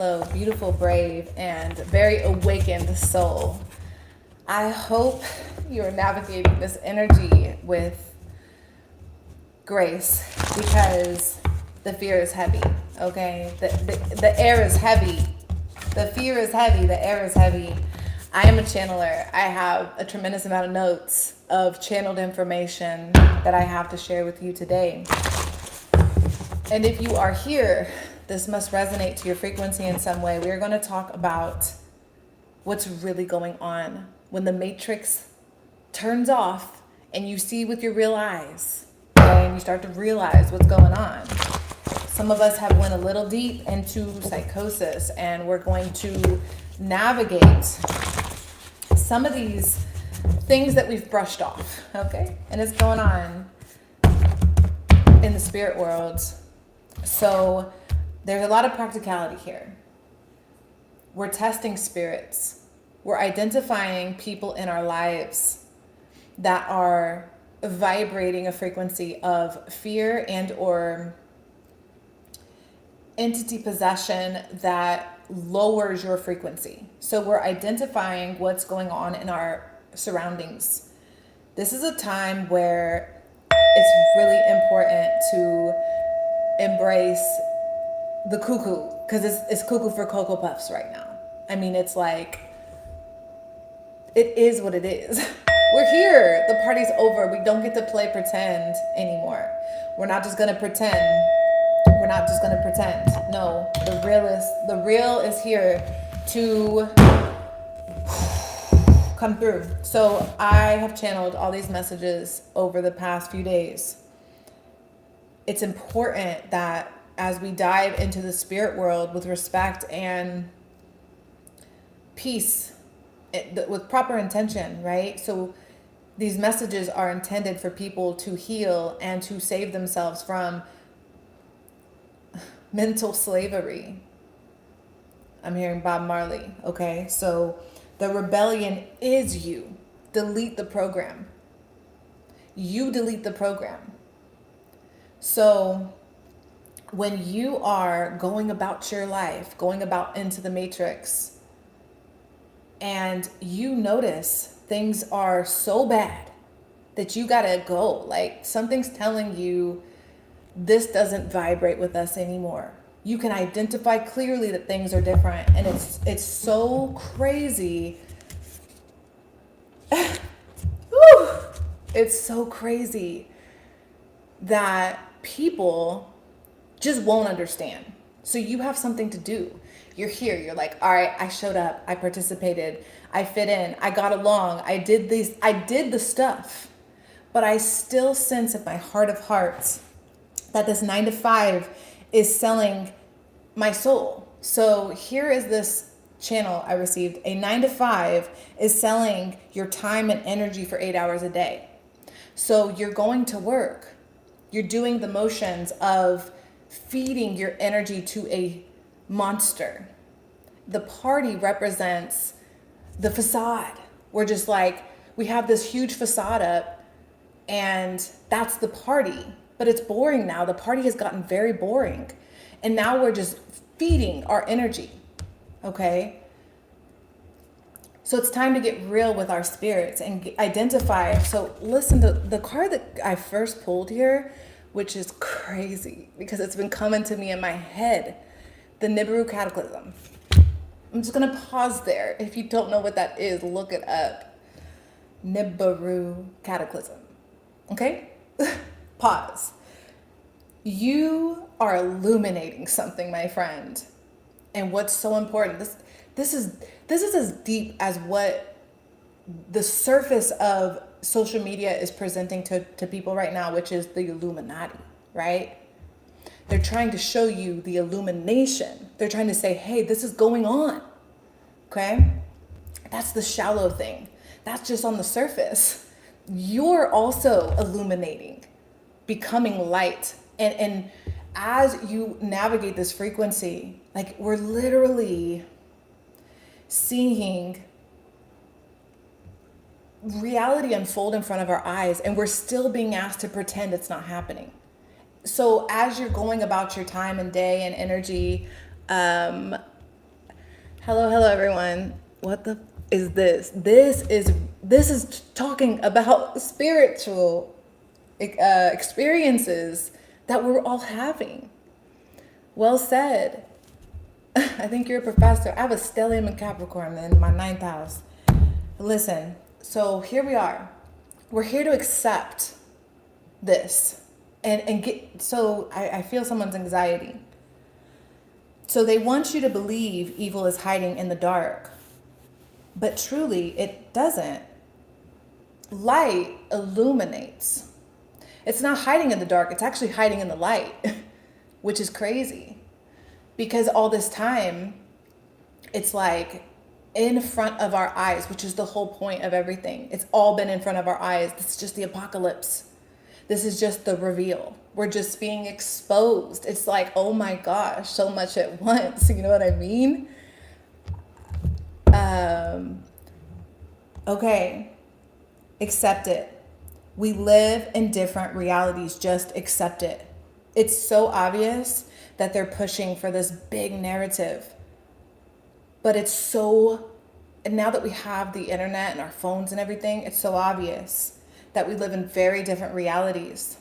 Hello, beautiful, brave, and very awakened soul. I hope you're navigating this energy with grace because the fear is heavy, okay? The air is heavy. The fear is heavy. The air is heavy. I am a channeler. I have a tremendous amount of notes of channeled information that I have to share with you today. And if you are here, this must resonate to your frequency in some way. We are going to talk about what's really going on when the matrix turns off and you see with your real eyes, okay, and you start to realize what's going on. Some of us have went a little deep into psychosis, and we're going to navigate some of these things that we've brushed off, okay? And it's going on in the spirit world. So there's a lot of practicality here. We're testing spirits. We're identifying people in our lives that are vibrating a frequency of fear and or entity possession that lowers your frequency. So we're identifying what's going on in our surroundings. This is a time where it's really important to embrace the cuckoo, because it's cuckoo for Cocoa Puffs right now. I mean, it's like, it is what it is. We're here. The party's over. We don't get to play pretend anymore. We're not just gonna pretend. We're not just gonna pretend. No, the real is here to come through. So I have channeled all these messages over the past few days. It's important that as we dive into the spirit world with respect and peace, with proper intention, right? So these messages are intended for people to heal and to save themselves from mental slavery. I'm hearing Bob Marley, okay? So the rebellion is you. Delete the program. You delete the program. So when you are going about your life, going about into the matrix, and you notice things are so bad that you gotta go, like something's telling you this doesn't vibrate with us anymore. You can identify clearly that things are different, and it's so crazy. It's so crazy that people just won't understand. So you have something to do. You're here. You're like, all right, I showed up. I participated. I fit in. I got along. I did the stuff. But I still sense in my heart of hearts that this 9 to 5 is selling my soul. So here is this channel I received. A 9 to 5 is selling your time and energy for 8 hours a day. So you're going to work. You're doing the motions of feeding your energy to a monster. The party represents the facade. We're just like, we have this huge facade up, and that's the party. But it's boring now. The party has gotten very boring. And now we're just feeding our energy. Okay? So it's time to get real with our spirits and identify. So listen, to the card that I first pulled here, which is crazy because it's been coming to me in my head, the Nibiru Cataclysm. I'm just gonna pause there. If you don't know what that is, look it up. Nibiru Cataclysm. Okay? Pause. You are illuminating something, my friend. And what's so important, this is as deep as what the surface of social media is presenting to people right now, which is the Illuminati, right? They're trying to show you the illumination. They're trying to say, hey, this is going on, okay? That's the shallow thing. That's just on the surface. You're also illuminating, becoming light. And as you navigate this frequency, like we're literally seeing reality unfold in front of our eyes, and we're still being asked to pretend it's not happening. So as you're going about your time and day and energy, Hello, everyone. What the is this? This is talking about spiritual experiences that we're all having. Well said. I think you're a professor. I have a stellium in Capricorn in my ninth house. Listen, so here we are. We're here to accept this and get. So I feel someone's anxiety. So they want you to believe evil is hiding in the dark, but truly it doesn't. Light illuminates. It's not hiding in the dark, it's actually hiding in the light, which is crazy. Because all this time, it's like in front of our eyes, which is the whole point of everything. It's all been in front of our eyes. This is just the apocalypse. This is just the reveal. We're just being exposed. It's like, oh my gosh, so much at once. You know what I mean? Okay, accept it. We live in different realities. Just accept it. It's so obvious that they're pushing for this big narrative. But it's so, and now that we have the internet and our phones and everything, it's so obvious that we live in very different realities.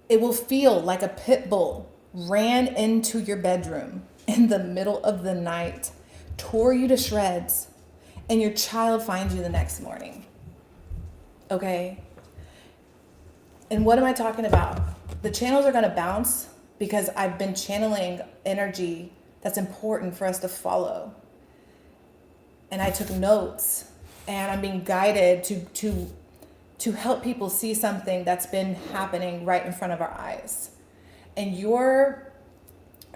It will feel like a pit bull ran into your bedroom in the middle of the night, tore you to shreds, and your child finds you the next morning. Okay? And what am I talking about? The channels are going to bounce because I've been channeling energy that's important for us to follow. And I took notes, and I'm being guided to help people see something that's been happening right in front of our eyes. And you're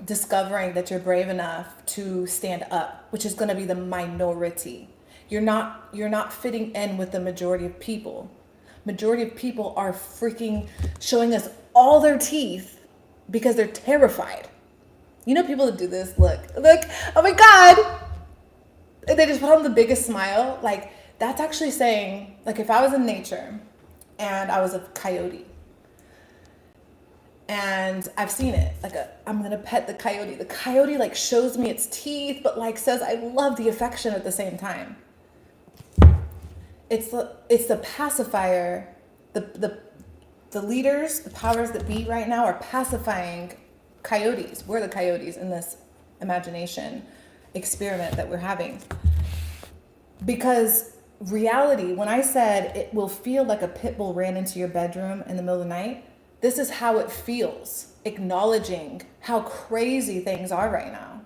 discovering that you're brave enough to stand up, which is going to be the minority. You're not fitting in with the majority of people. Majority of people are freaking showing us all their teeth because they're terrified. You know people that do this, look, oh my God. They just put on the biggest smile. Like, that's actually saying, like, if I was in nature and I was a coyote and I've seen it, like, I'm going to pet the coyote. The coyote, like, shows me its teeth, but, like, says, I love the affection at the same time. It's the pacifier. The leaders, the powers that be right now are pacifying coyotes. We're the coyotes in this imagination experiment that we're having. Because reality, when I said it will feel like a pit bull ran into your bedroom in the middle of the night, this is how it feels, acknowledging how crazy things are right now.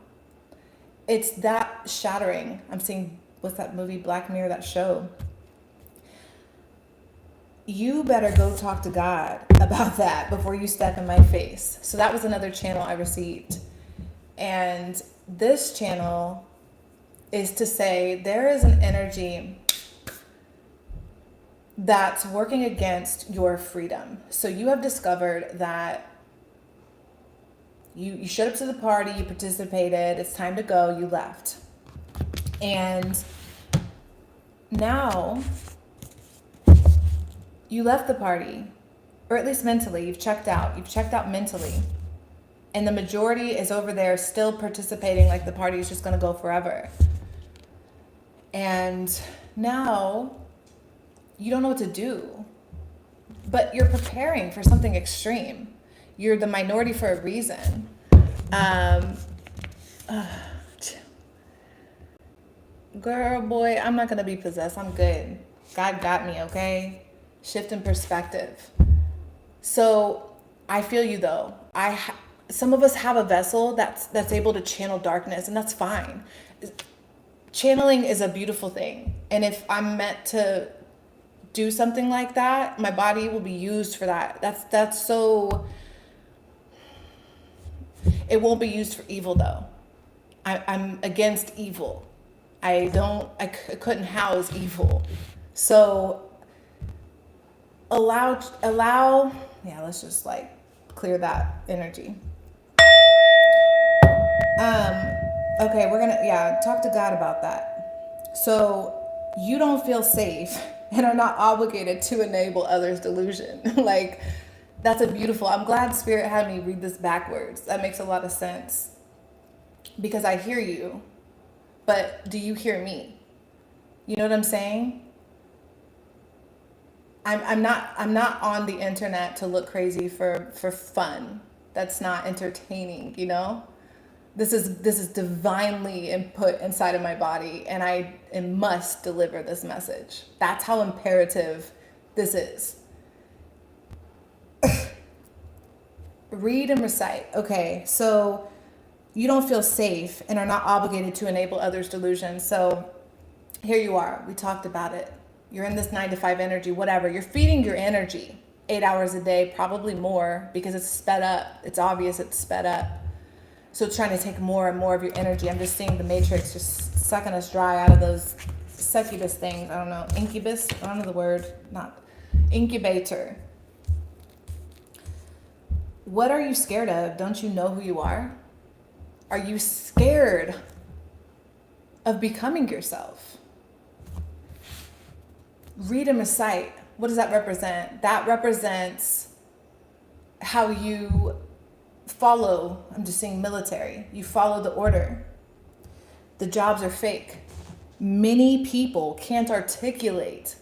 It's that shattering. I'm seeing, what's that movie, Black Mirror, that show? You better go talk to God about that before you step in my face. So that was another channel I received. And this channel is to say there is an energy that's working against your freedom. So you have discovered that you showed up to the party, you participated, it's time to go, you left. And now you left the party, or at least mentally, you've checked out mentally. And the majority is over there still participating like the party is just gonna go forever. And now you don't know what to do, but you're preparing for something extreme. You're the minority for a reason. Girl, boy, I'm not gonna be possessed. I'm good. God got me, okay? Shift in perspective. So I feel you though. Some of us have a vessel that's able to channel darkness, and that's fine. Channeling is a beautiful thing. And if I'm meant to do something like that, my body will be used for that. That's so, it won't be used for evil though. I'm against evil. I couldn't house evil. So allow, yeah, let's just like clear that energy. Okay, we're gonna, talk to God about that. So you don't feel safe and are not obligated to enable others' delusion. Like, that's a beautiful, I'm glad Spirit had me read this backwards. That makes a lot of sense. because I hear you, but do you hear me? You know what I'm saying? I'm not on the internet to look crazy for fun. That's not entertaining, you know? This is divinely input inside of my body, and I must deliver this message. That's how imperative this is. Read and recite. Okay, so you don't feel safe and are not obligated to enable others' delusions. So here you are. We talked about it. You're in this 9 to 5 energy, whatever. You're feeding your energy 8 hours a day, probably more, because it's sped up. It's obvious it's sped up. So it's trying to take more and more of your energy. I'm just seeing the matrix just sucking us dry out of those succubus things. I don't know. Incubus? I don't know the word. Not incubator. What are you scared of? Don't you know who you are? Are you scared of becoming yourself? Read and recite. What does that represent? That represents how you follow. I'm just saying military. You follow the order. The jobs are fake. Many people can't articulate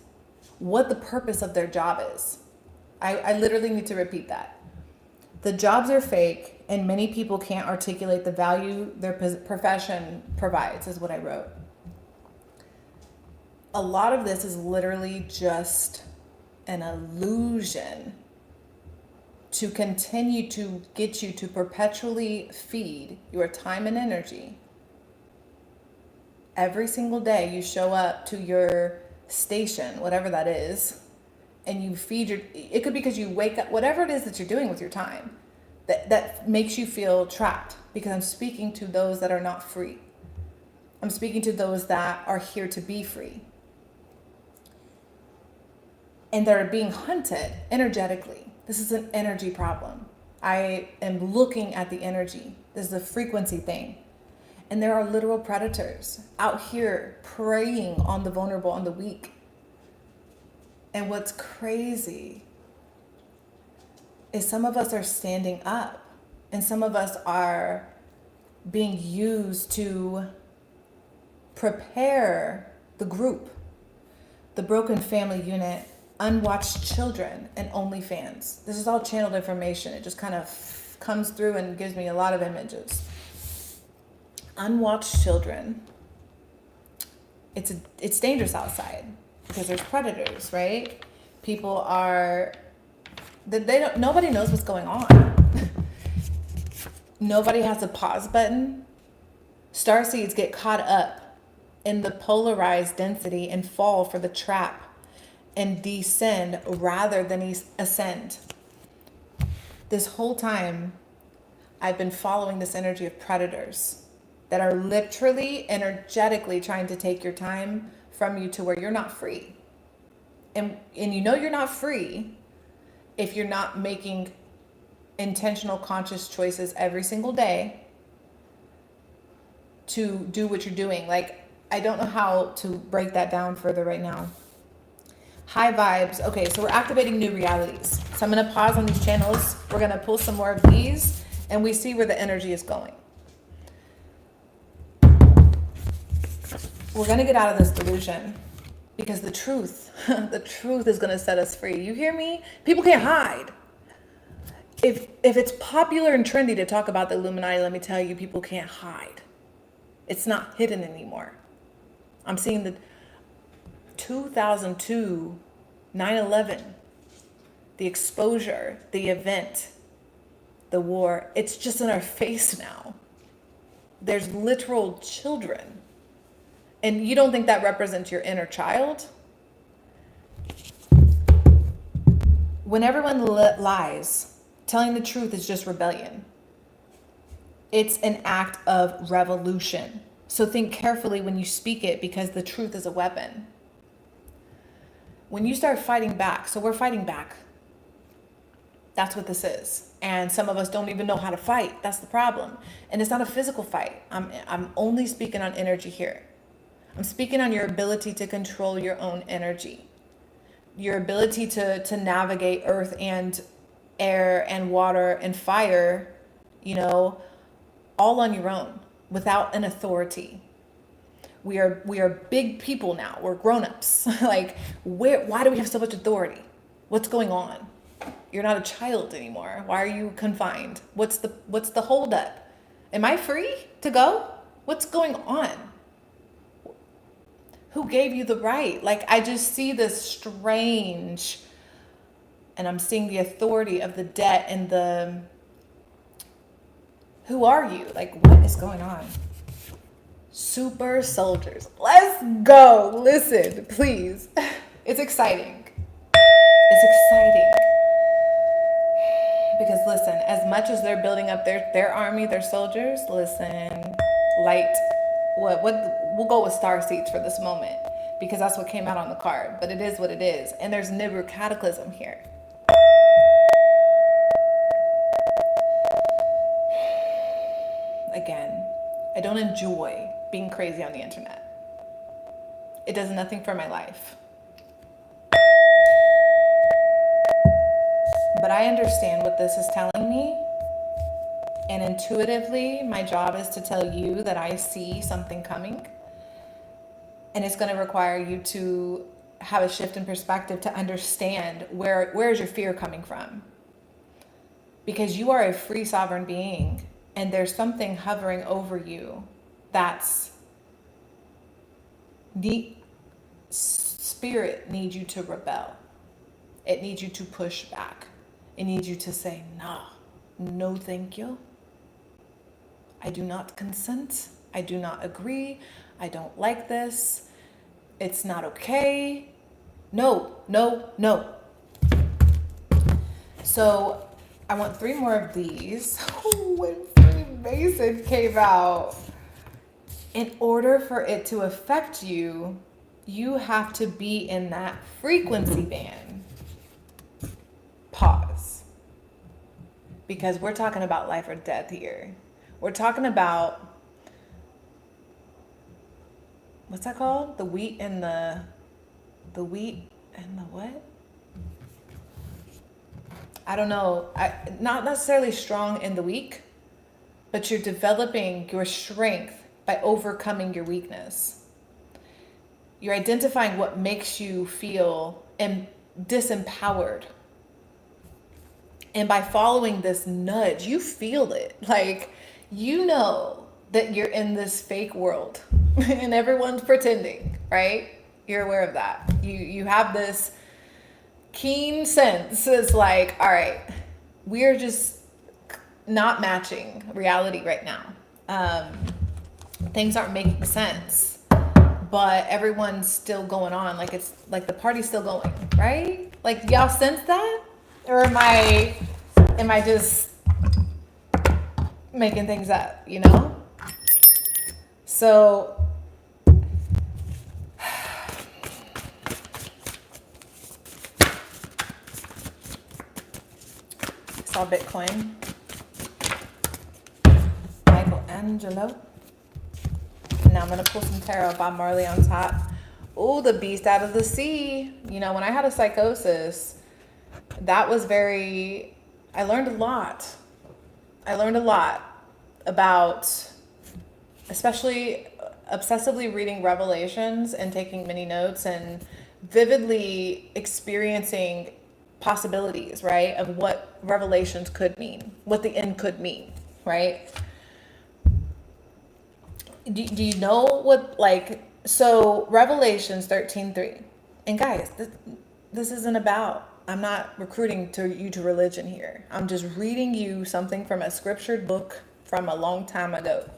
what the purpose of their job is. I literally need to repeat that. The jobs are fake, and many people can't articulate the value their profession provides, is what I wrote. A lot of this is literally just an illusion to continue to get you to perpetually feed your time and energy. Every single day you show up to your station, whatever that is, and you feed it could be because you wake up, whatever it is that you're doing with your time, that makes you feel trapped, because I'm speaking to those that are not free. I'm speaking to those that are here to be free. And they're being hunted energetically. This is an energy problem. I am looking at the energy. This is a frequency thing. And there are literal predators out here preying on the vulnerable, on the weak. And what's crazy is some of us are standing up, and some of us are being used to prepare the group, the broken family unit, unwatched children, and OnlyFans. This is all channeled information. It just kind of comes through and gives me a lot of images. Unwatched children. It's dangerous outside because there's predators, right? People are nobody knows what's going on. Nobody has a pause button. Starseeds get caught up in the polarized density and fall for the trap and descend rather than ascend. This whole time, I've been following this energy of predators that are literally, energetically trying to take your time from you to where you're not free. And you know you're not free if you're not making intentional, conscious choices every single day to do what you're doing. Like, I don't know how to break that down further right now. High vibes. Okay, so we're activating new realities. So I'm going to pause on these channels. We're going to pull some more of these, and we see where the energy is going. We're going to get out of this delusion, because the truth is going to set us free. You hear me? People can't hide. If it's popular and trendy to talk about the Illuminati, let me tell you, people can't hide. It's not hidden anymore. I'm seeing the 2002, 9/11, the exposure, the event, the war. It's just in our face now. There's literal children. And you don't think that represents your inner child? When everyone lies, telling the truth is just rebellion. It's an act of revolution. So think carefully when you speak it, because the truth is a weapon. When you start fighting back, so we're fighting back. That's what this is. And some of us don't even know how to fight. That's the problem. And it's not a physical fight. I'm only speaking on energy here. I'm speaking on your ability to control your own energy. Your ability to navigate earth and air and water and fire, all on your own. without an authority. We are big people now. We're grown-ups. Like, why do we have so much authority? What's going on? You're not a child anymore. Why are you confined? What's the holdup? Am I free to go? What's going on? Who gave you the right? Like, I just see this strange, and I'm seeing the authority of the debt and the, who are you? Like, what is going on? Super soldiers. Let's go. Listen, please. It's exciting. It's exciting. Because listen, as much as they're building up their army, their soldiers, listen, light, what we'll go with star seeds for this moment, because that's what came out on the card, but it is what it is. And there's Nibiru cataclysm here. Again, I don't enjoy being crazy on the internet. It does nothing for my life. But I understand what this is telling me. And intuitively, my job is to tell you that I see something coming. And it's going to require you to have a shift in perspective to understand where is your fear coming from. Because you are a free sovereign being, and there's something hovering over you that's spirit needs you to rebel. It needs you to push back. It needs you to say, no, thank you. I do not consent. I do not agree. I don't like this. It's not okay. No. So I want 3 more of these. When Freemason came out, in order for it to affect you, you have to be in that frequency band. Pause. Because we're talking about life or death here. We're talking about, what's that called? The wheat and the what? I don't know. Not necessarily strong and the weak, but you're developing your strength by overcoming your weakness. You're identifying what makes you feel disempowered. And by following this nudge, you feel it. Like, you know that you're in this fake world and everyone's pretending, right? You're aware of that. You have this keen sense. It's like, all right, we're just not matching reality right now. Things aren't making sense, but everyone's still going on. Like, it's like the party's still going, right? Like, y'all sense that? Or am I just making things up, you know? So saw Bitcoin. Michelangelo. Now I'm gonna pull some tarot by Marley on top. Oh, the beast out of the sea. You know, when I had a psychosis, that was I learned a lot. I learned a lot about, especially obsessively reading Revelations and taking many notes and vividly experiencing possibilities, right? Of what Revelations could mean, what the end could mean, right? Do you know what, like, so Revelations 13:3, and guys, this isn't about, I'm not recruiting you to religion here. I'm just reading you something from a scriptured book from a long time ago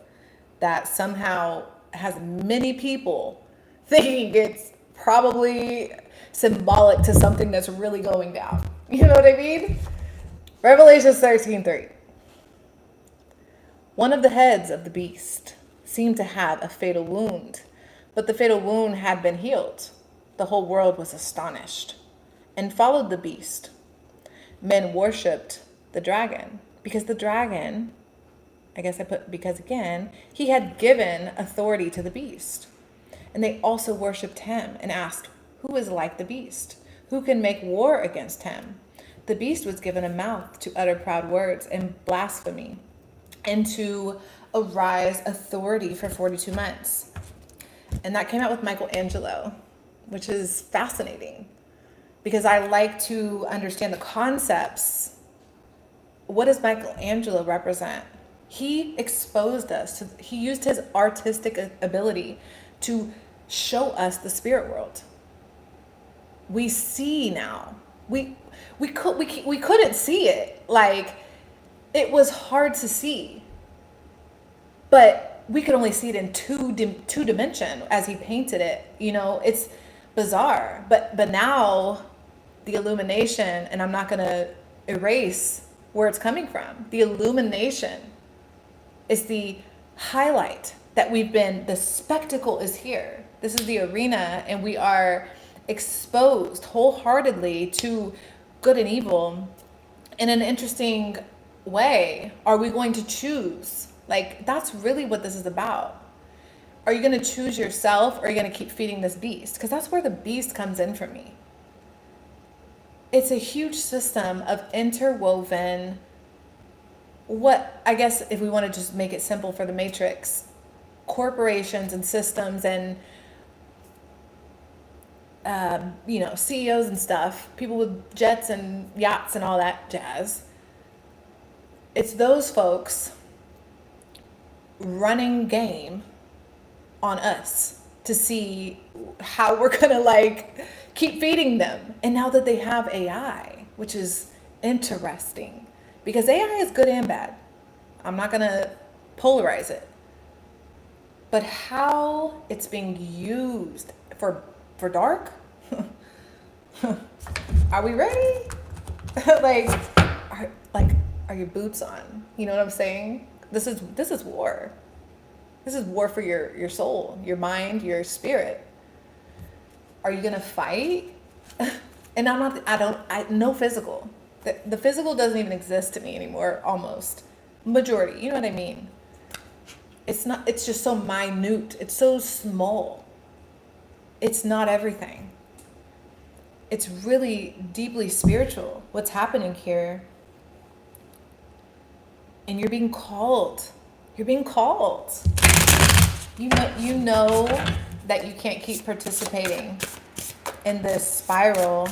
that somehow has many people thinking it's probably symbolic to something that's really going down. You know what I mean? Revelations 13:3. One of the heads of the beast seemed to have a fatal wound, but the fatal wound had been healed. The whole world was astonished and followed the beast. Men worshipped the dragon because the dragon, because again, he had given authority to the beast. And they also worshipped him and asked, who is like the beast? Who can make war against him? The beast was given a mouth to utter proud words and blasphemy, and to arise authority for 42 months. And that came out with Michelangelo, which is fascinating because I like to understand the concepts. What does Michelangelo represent? He exposed us to, he used his artistic ability to show us the spirit world. We see now. We couldn't see it. Like, it was hard to see. But we could only see it in two dimension as he painted it. You know, it's bizarre. But now the illumination, and I'm not going to erase where it's coming from. The illumination is the highlight that the spectacle is here. This is the arena, and we are exposed wholeheartedly to good and evil in an interesting way. Are we going to choose? Like, that's really what this is about. Are you going to choose yourself, or are you going to keep feeding this beast? Because that's where the beast comes in for me. It's a huge system of interwoven, what, I guess, if we want to just make it simple for the Matrix, corporations and systems and CEOs and stuff, people with jets and yachts and all that jazz. It's those folks running game on us to see how we're gonna like keep feeding them. And now that they have AI, which is interesting, because AI is good and bad. I'm not gonna polarize it. But how it's being used for dark? Are we ready? Are your boots on? You know what I'm saying? This is war. This is war for your soul, your mind, your spirit. Are you gonna fight? And no physical. The physical doesn't even exist to me anymore, almost. Majority, you know what I mean? It's just so minute. It's so small. It's not everything. It's really deeply spiritual, what's happening here. And you're being called. You're being called. You know that you can't keep participating in this spiral.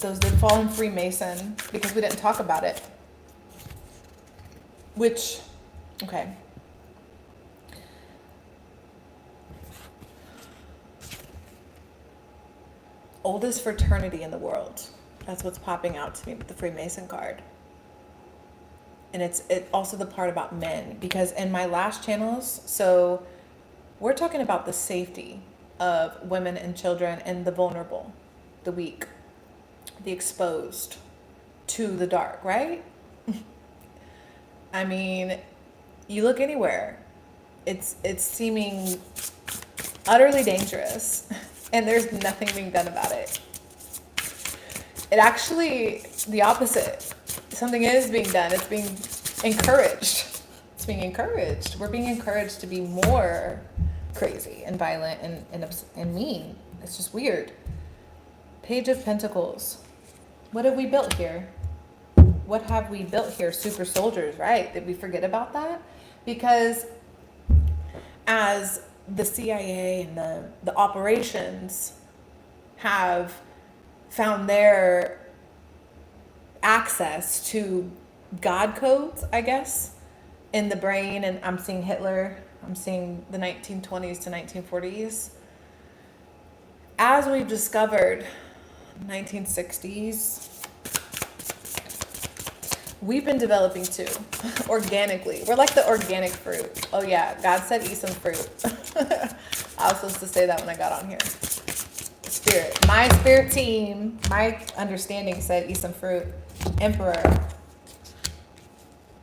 Those did fall in Freemason because we didn't talk about it. Which, okay. Oldest fraternity in the world. That's what's popping out to me with the Freemason card. And it's also the part about men, because in my last channels, so we're talking about the safety of women and children and the vulnerable, the weak, the exposed to the dark, right? I mean, you look anywhere, it's seeming utterly dangerous, and there's nothing being done about it. It actually, the opposite. Something is being done. It's being encouraged. It's being encouraged. We're being encouraged to be more crazy and violent and mean. It's just weird. Page of Pentacles. What have we built here? What have we built here? Super soldiers, right? Did we forget about that? Because as the CIA and the operations have found their access to God codes, I guess, in the brain, and I'm seeing Hitler, I'm seeing the 1920s to 1940s. As we've discovered 1960s, we've been developing too, organically. We're like the organic fruit. Oh yeah, God said eat some fruit. I was supposed to say that when I got on here. Spirit. My spirit team, my understanding said eat some fruit. Emperor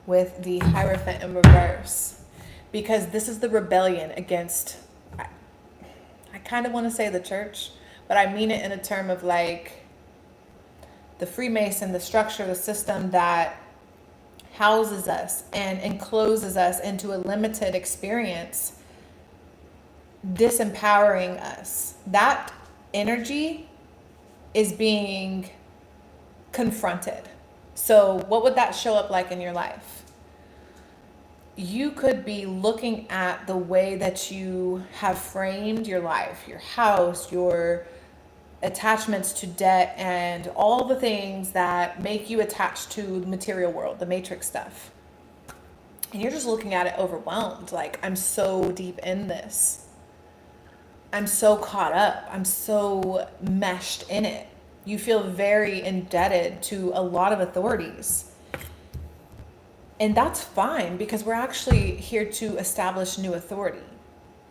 with the Hierophant in reverse. Because this is the rebellion against, I kind of want to say the church, but I mean it in a term of like the Freemason, the structure, the system that houses us and encloses us into a limited experience, disempowering us. That energy is being confronted. So what would that show up like in your life? You could be looking at the way that you have framed your life, your house, your attachments to debt, and all the things that make you attached to the material world, the matrix stuff. And you're just looking at it overwhelmed. Like, I'm so deep in this. I'm so caught up. I'm so meshed in it. You feel very indebted to a lot of authorities. And that's fine, because we're actually here to establish new authority.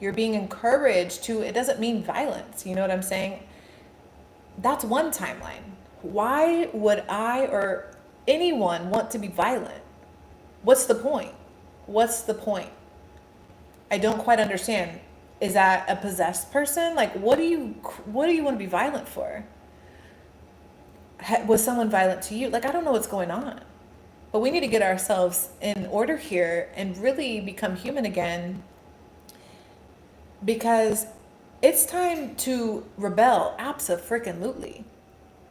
You're being encouraged to, it doesn't mean violence. You know what I'm saying? That's one timeline. Why would I or anyone want to be violent? What's the point? What's the point? I don't quite understand. Is that a possessed person? Like, what do you want to be violent for? Was someone violent to you? Like, I don't know what's going on. But we need to get ourselves in order here and really become human again, because it's time to rebel. Abso-freaking-lutely.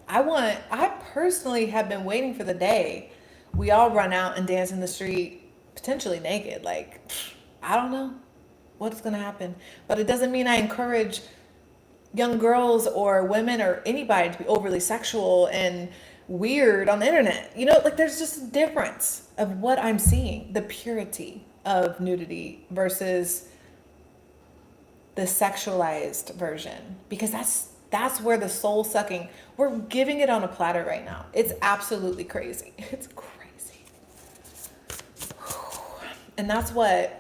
I personally have been waiting for the day we all run out and dance in the street, potentially naked. Like, I don't know what's going to happen. But it doesn't mean I encourage young girls or women or anybody to be overly sexual and weird on the internet. You know, like, there's just a difference of what I'm seeing. The purity of nudity versus the sexualized version. Because that's where the soul sucking, we're giving it on a platter right now. It's absolutely crazy. It's crazy. And that's what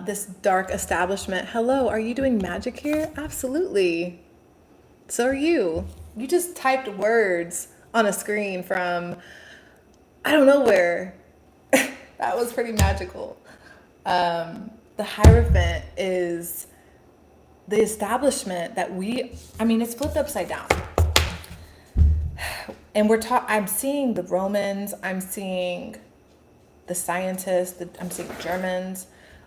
this dark establishment, hello, are you doing magic here? Absolutely. So are you. You just typed words on a screen from, I don't know where. That was pretty magical. The Hierophant is the establishment that it's flipped upside down. And I'm seeing the Romans, I'm seeing the scientists, I'm seeing Germans.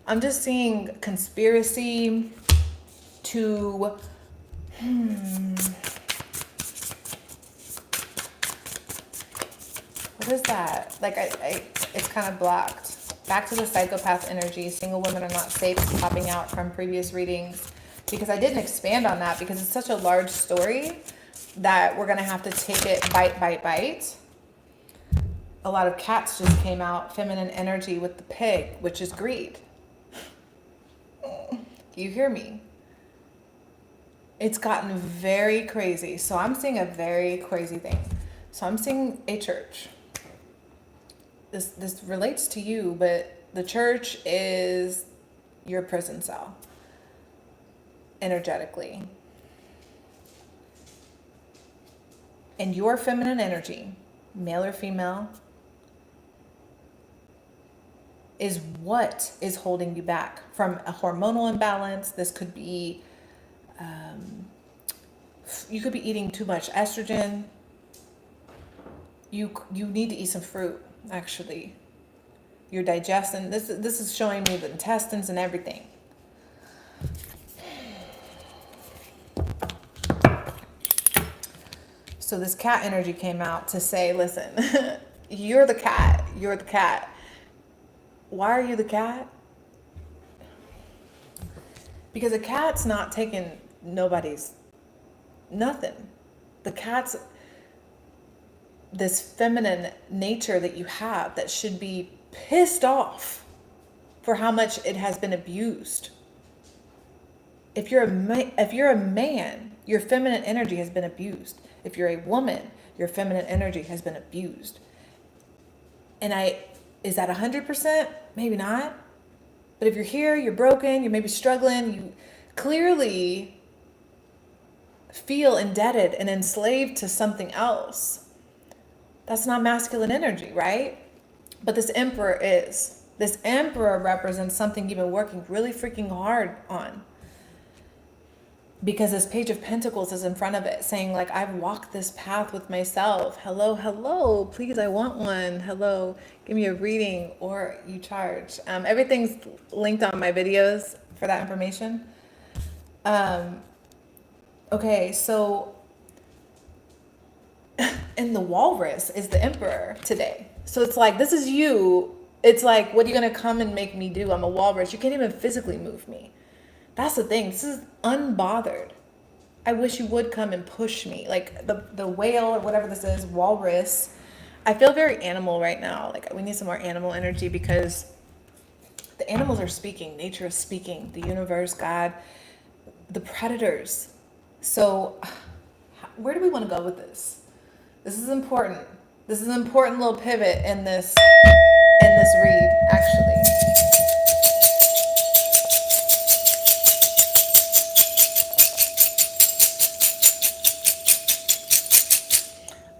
I'm just seeing conspiracy to, what is that? Like, it's kind of blocked. Back to the psychopath energy. Single women are not safe, popping out from previous readings. Because I didn't expand on that because it's such a large story that we're going to have to take it bite by bite. A lot of cats just came out. Feminine energy with the pig, which is greed. You hear me? It's gotten very crazy. So I'm seeing a very crazy thing. So I'm seeing a church. This relates to you, but the church is your prison cell, energetically. And your feminine energy, male or female, is what is holding you back from a hormonal imbalance. This could be, you could be eating too much estrogen. You need to eat some fruit, actually. Your digestion, this is showing me the intestines and everything. So this cat energy came out to say, listen, you're the cat. You're the cat. Why are you the cat? Because a cat's not taking nobody's nothing. The cat's this feminine nature that you have that should be pissed off for how much it has been abused. If you're a man, your feminine energy has been abused. If you're a woman, your feminine energy has been abused. And is that 100%? Maybe not. But if you're here, you're broken, you're maybe struggling, you clearly feel indebted and enslaved to something else. That's not masculine energy, right? But this emperor is. This emperor represents something you've been working really freaking hard on. Because this Page of Pentacles is in front of it saying, like, I've walked this path with myself. Hello, please, I want one. Hello, give me a reading or you charge. Everything's linked on my videos for that information. Okay, so And the walrus is the emperor today. So it's like, this is you. It's like, what are you going to come and make me do? I'm a walrus. You can't even physically move me. That's the thing. This is unbothered. I wish you would come and push me. Like the whale or whatever this is, walrus. I feel very animal right now. Like we need some more animal energy because the animals are speaking. Nature is speaking. The universe, God, the predators. So where do we want to go with this? This is important. This is an important little pivot in this read, actually.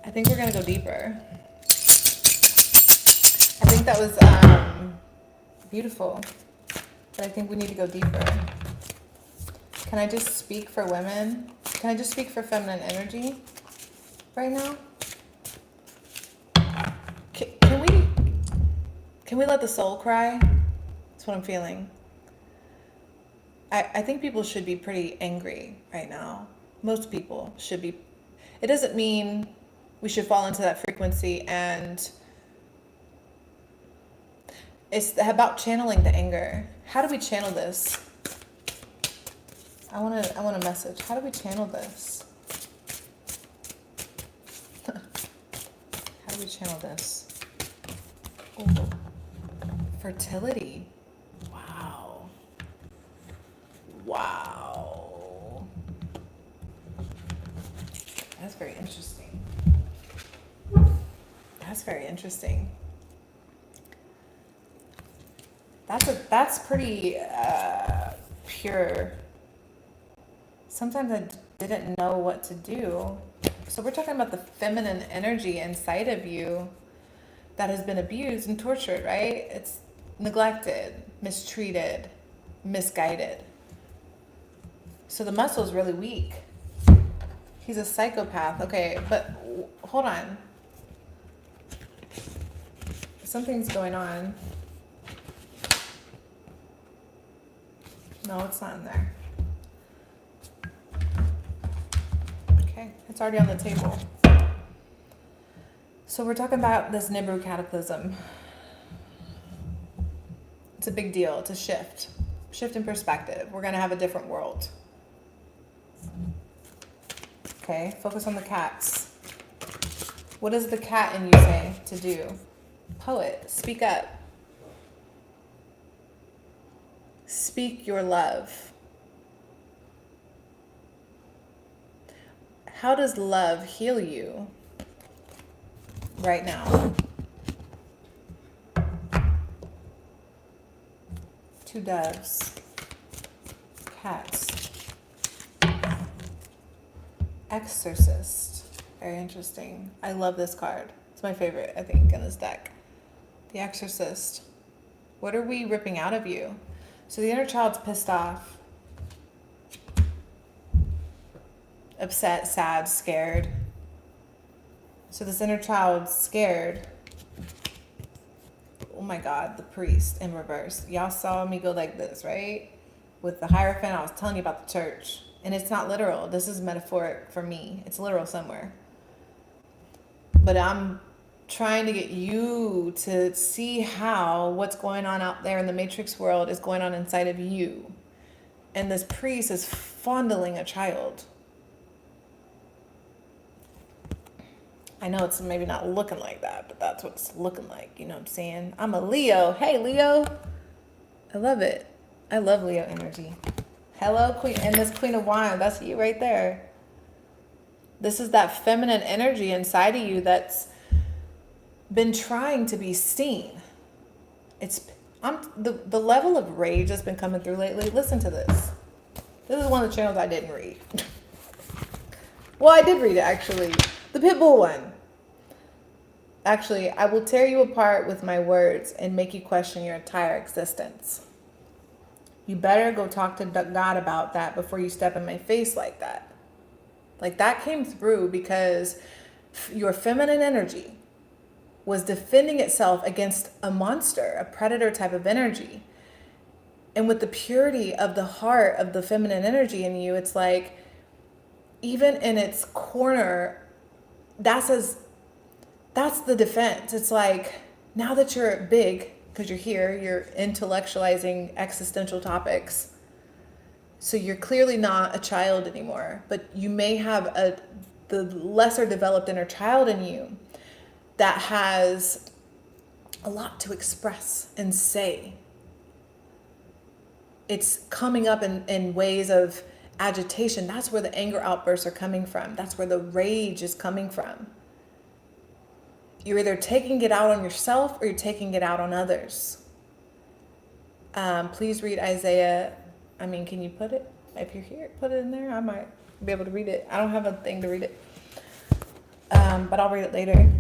I think we're gonna go deeper. I think that was beautiful, but I think we need to go deeper. Can I just speak for women? Can I just speak for feminine energy right now? Can we let the soul cry? That's what I'm feeling. I think people should be pretty angry right now. Most people should be. It doesn't mean we should fall into that frequency, and it's about channeling the anger. How do we channel this? I want a message. How do we channel this? How do we channel this? Oh, fertility. Wow. Wow. That's very interesting. That's very interesting. That's pretty pure. Sometimes I didn't know what to do. So we're talking about the feminine energy inside of you that has been abused and tortured, right? It's neglected, mistreated, misguided. So the muscle is really weak. He's a psychopath. Okay, but hold on. Something's going on. No, it's not in there. Okay, it's already on the table. So we're talking about this Nibiru cataclysm. It's a big deal. It's a shift. Shift in perspective. We're going to have a different world. Okay, focus on the cats. What does the cat in you say to do? Poet, speak up. Speak your love. How does love heal you right now? Two doves. Cats. Exorcist. Very interesting. I love this card. It's my favorite, I think, in this deck. The Exorcist. What are we ripping out of you? So the inner child's pissed off, upset, sad, scared. So this inner child's scared. Oh my God, the priest in reverse. Y'all saw me go like this, right? With the Hierophant, I was telling you about the church. And it's not literal. This is metaphoric for me. It's literal somewhere. But I'm trying to get you to see how what's going on out there in the matrix world is going on inside of you. And this priest is fondling a child. I know it's maybe not looking like that, but that's what it's looking like. You know what I'm saying? I'm a Leo. Hey, Leo. I love it. I love Leo energy. Hello, Queen. And this Queen of Wands, that's you right there. This is that feminine energy inside of you that's been trying to be seen. The level of rage that's been coming through lately. Listen to this. This is one of the channels I didn't read. Well, I did read it, actually. The Pitbull one. Actually, I will tear you apart with my words and make you question your entire existence. You better go talk to God about that before you step in my face like that. Like that came through because your feminine energy was defending itself against a monster, a predator type of energy. And with the purity of the heart of the feminine energy in you, it's like, even in its corner, that's as that's the defense. It's like, now that you're big, because you're here, you're intellectualizing existential topics. So you're clearly not a child anymore, but you may have the lesser developed inner child in you that has a lot to express and say. It's coming up in ways of agitation. That's where the anger outbursts are coming from. That's where the rage is coming from. You're either taking it out on yourself or you're taking it out on others. Please read Isaiah. Can you put it? If you're here, put it in there. I might be able to read it. I don't have a thing to read it. But I'll read it later.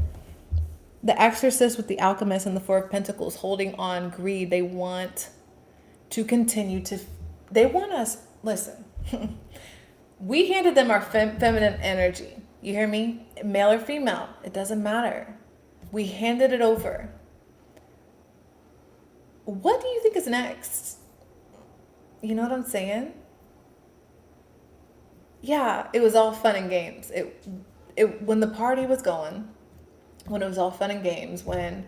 The Exorcist with the Alchemist and the Four of Pentacles holding on greed. They want to continue to... They want us... Listen. We handed them our feminine energy. You hear me? Male or female. It doesn't matter. We handed it over. What do you think is next? You know what I'm saying? Yeah, it was all fun and games. When the party was going, when it was all fun and games, when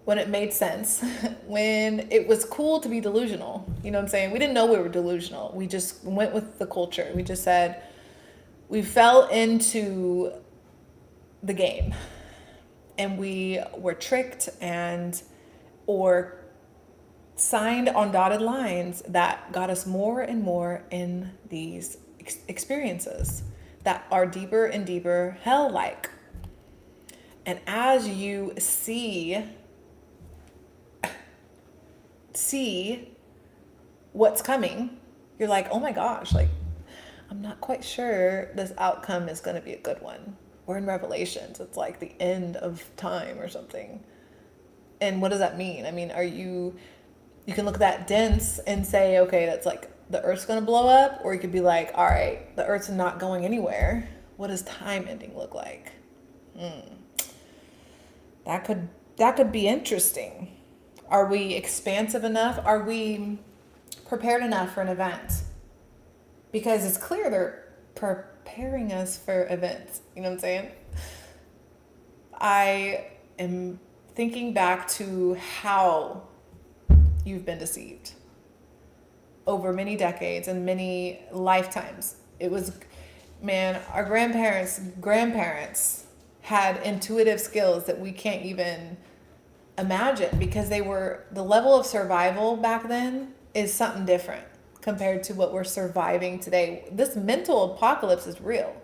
it made sense, when it was cool to be delusional. You know what I'm saying? We didn't know we were delusional. We just went with the culture. We just said, we fell into the game and we were tricked or signed on dotted lines that got us more and more in these experiences that are deeper and deeper hell-like. And as you see what's coming, you're like, oh my gosh, like, I'm not quite sure this outcome is going to be a good one. We're in Revelations. It's like the end of time or something. And what does that mean? You can look at that dense and say, okay, that's like the Earth's going to blow up. Or you could be like, all right, the Earth's not going anywhere. What does time ending look like? That could be interesting. Are we expansive enough? Are we prepared enough for an event? Because it's clear they're preparing us for events. You know what I'm saying? I am thinking back to how you've been deceived over many decades and many lifetimes. It was, man, our grandparents had intuitive skills that we can't even imagine, because the level of survival back then is something different compared to what we're surviving today. This mental apocalypse is real.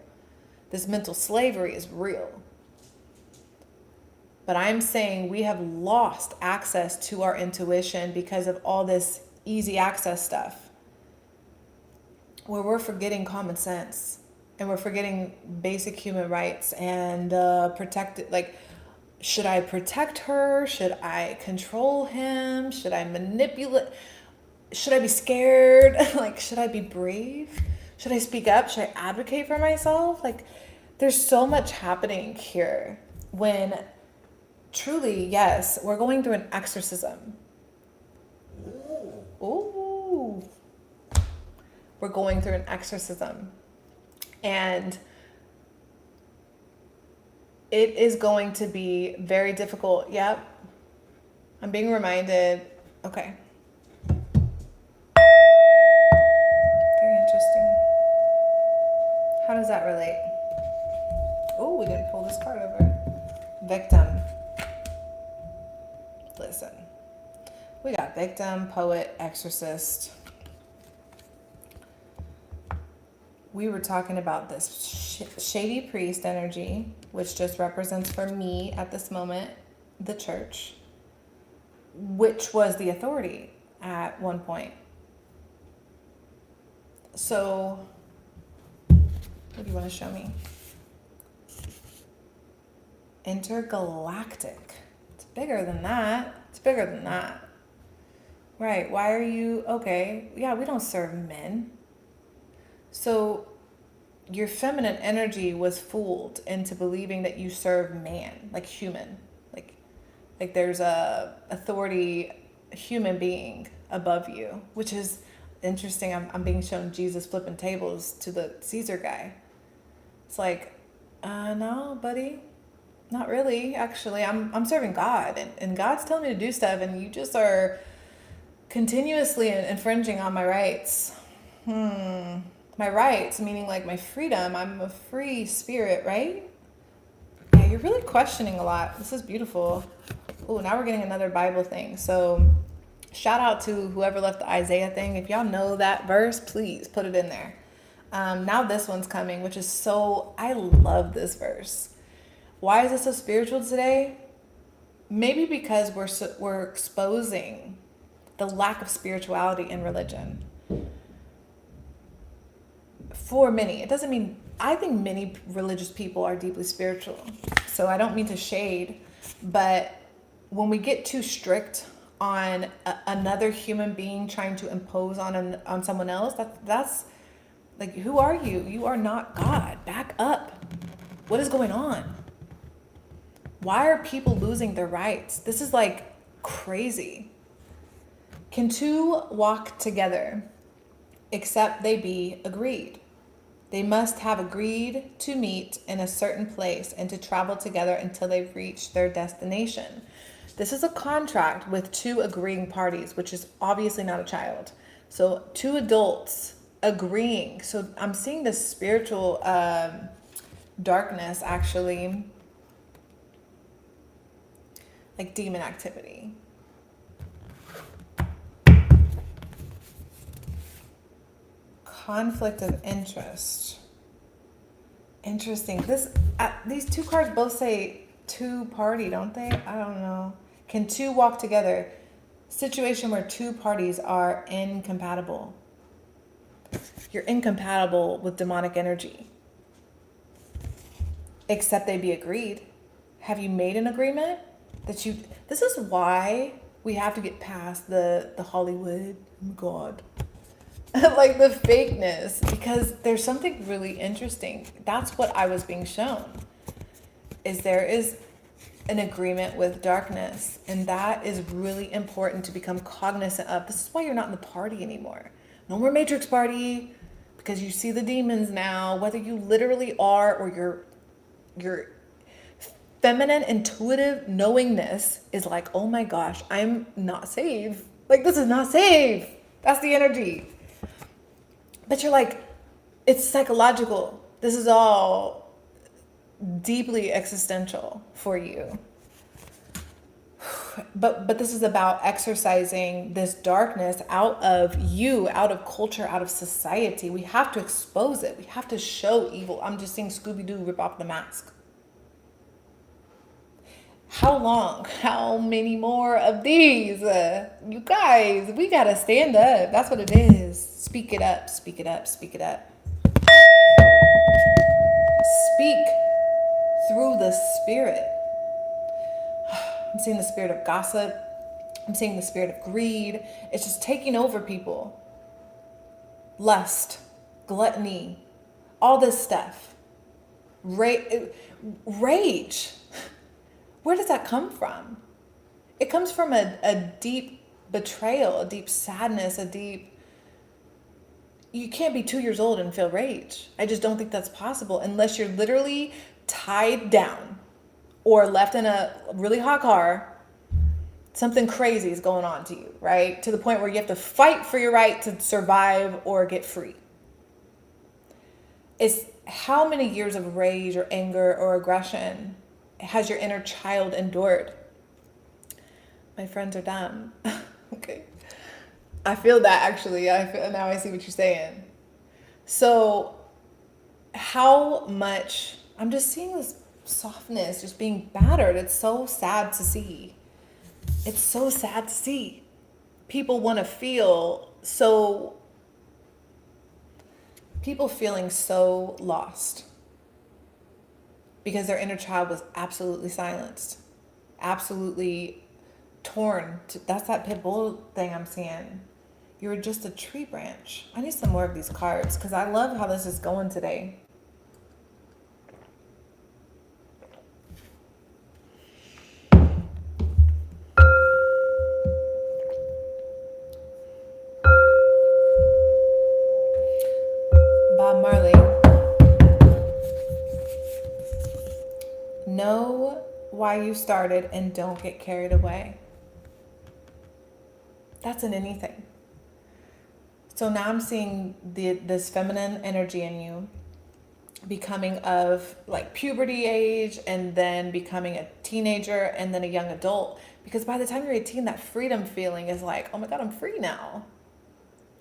This mental slavery is real. But I'm saying we have lost access to our intuition because of all this easy access stuff, where we're forgetting common sense and we're forgetting basic human rights and should I protect her? Should I control him? Should I manipulate? Should I be scared? Should I be brave? Should I speak up? Should I advocate for myself? There's so much happening here when truly, yes, we're going through an exorcism. Ooh. We're going through an exorcism. And it is going to be very difficult. Yep. I'm being reminded. Okay. Very interesting. How does that relate? Oh, we didn't pull this card over. Victim. Listen. We got victim, poet, exorcist. We were talking about this shady priest energy, which just represents for me at this moment the church, which was the authority at one point. So, what do you want to show me? Intergalactic. It's bigger than that. It's bigger than that. Right. Why are you... Okay. Yeah, we don't serve men. So your feminine energy was fooled into believing that you serve man, like human. Like there's a authority, human being above you, which is interesting. I'm being shown Jesus flipping tables to the Caesar guy. It's like, no, buddy. Not really, actually. I'm serving God, and God's telling me to do stuff, and you just are continuously infringing on my rights. My rights, meaning like my freedom. I'm a free spirit, right? Yeah, you're really questioning a lot. This is beautiful. Oh, now we're getting another Bible thing. So, shout out to whoever left the Isaiah thing. If y'all know that verse, please put it in there. Now this one's coming, which is so, I love this verse. Why is it so spiritual today? Maybe because we're exposing the lack of spirituality in religion. For many, it doesn't mean, I think many religious people are deeply spiritual. So I don't mean to shade, but when we get too strict on another human being trying to impose on someone else, that's like, who are you? You are not God. Back up. What is going on? Why are people losing their rights? This is like crazy. Can two walk together except they be agreed? They must have agreed to meet in a certain place and to travel together until they've reached their destination. This is a contract with two agreeing parties, which is obviously not a child. So two adults agreeing. So I'm seeing this spiritual darkness, actually, like demon activity. Conflict of interest. Interesting. These two cards both say two party, don't they? I don't know. Can two walk together? Situation where two parties are incompatible. You're incompatible with demonic energy. Except they be agreed. Have you made an agreement? This is why we have to get past the Hollywood, oh my God. Like the fakeness, because there's something really interesting. That's what I was being shown, is there is an agreement with darkness, and that is really important to become cognizant of. This is why you're not in the party anymore. No more Matrix party, because you see the demons now, whether you literally are or your feminine intuitive knowingness is like, oh my gosh, I'm not safe. Like, this is not safe. That's the energy. But you're like, it's psychological. This is all deeply existential for you. But this is about exercising this darkness out of you, out of culture, out of society. We have to expose it. We have to show evil. I'm just seeing Scooby-Doo rip off the mask. How long? How many more of these? You guys, we gotta stand up. That's what it is. Speak it up, speak it up, speak it up. Speak through the spirit. I'm seeing the spirit of gossip. I'm seeing the spirit of greed. It's just taking over people. Lust, gluttony, all this stuff. Rage. Where does that come from? It comes from a deep betrayal, a deep sadness, you can't be 2 years old and feel rage. I just don't think that's possible unless you're literally tied down or left in a really hot car. Something crazy is going on to you, right? To the point where you have to fight for your right to survive or get free. It's how many years of rage or anger or aggression has your inner child endured? My friends are dumb. Okay. I feel that, actually. Now I see what you're saying. So how much, I'm just seeing this softness just being battered. It's so sad to see. It's so sad to see. People feeling so lost because their inner child was absolutely silenced, absolutely torn. That's that pit bull thing I'm seeing. You were just a tree branch. I need some more of these cards because I love how this is going today. Bob Marley. No why you started and don't get carried away. That's in anything. So now I'm seeing this feminine energy in you becoming of like puberty age, and then becoming a teenager, and then a young adult. Because by the time you're 18, that freedom feeling is like, oh my God, I'm free now.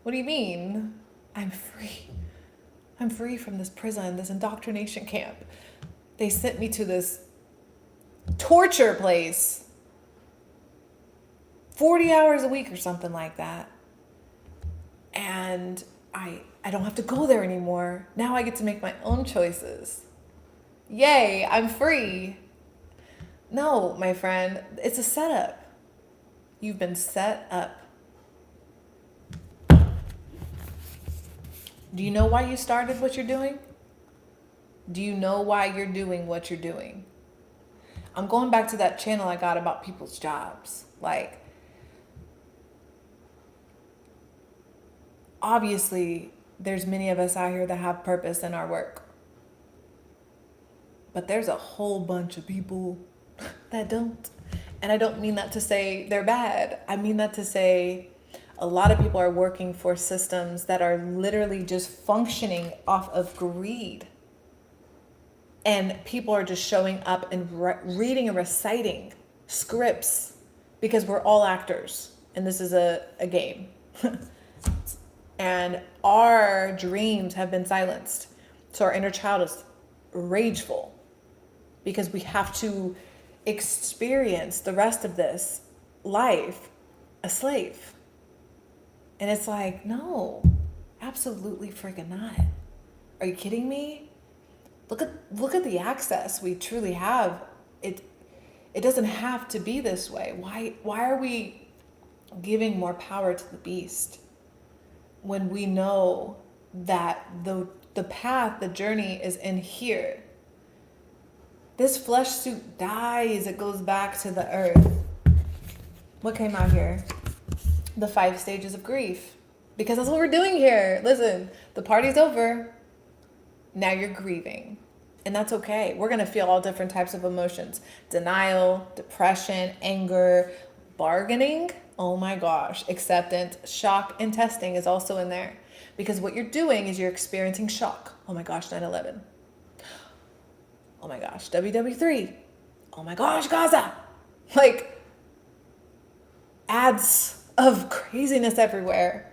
What do you mean? I'm free. I'm free from this prison, this indoctrination camp. They sent me to this torture place 40 hours a week or something like that. And I don't have to go there anymore. Now I get to make my own choices. Yay, I'm free. No, my friend, it's a setup. You've been set up. Do you know why you started what you're doing? Do you know why you're doing what you're doing? I'm going back to that channel I got about people's jobs. Like, obviously, there's many of us out here that have purpose in our work. But there's a whole bunch of people that don't. And I don't mean that to say they're bad. I mean that to say a lot of people are working for systems that are literally just functioning off of greed. And people are just showing up and reading and reciting scripts because we're all actors. And this is a game. And our dreams have been silenced. So our inner child is rageful because we have to experience the rest of this life a slave. And it's like, no, absolutely freaking not. Are you kidding me? Look at the access we truly have. It doesn't have to be this way. Why are we giving more power to the beast when we know that the path, the journey is in here? This flesh suit dies, it goes back to the earth. What came out here? The 5 stages of grief. Because that's what we're doing here. Listen, the party's over. Now you're grieving. And that's okay. We're going to feel all different types of emotions. Denial, depression, anger, bargaining. Oh my gosh. Acceptance, shock, and testing is also in there. Because what you're doing is you're experiencing shock. Oh my gosh, 9/11. Oh my gosh, WW3. Oh my gosh, Gaza. Like, ads of craziness everywhere.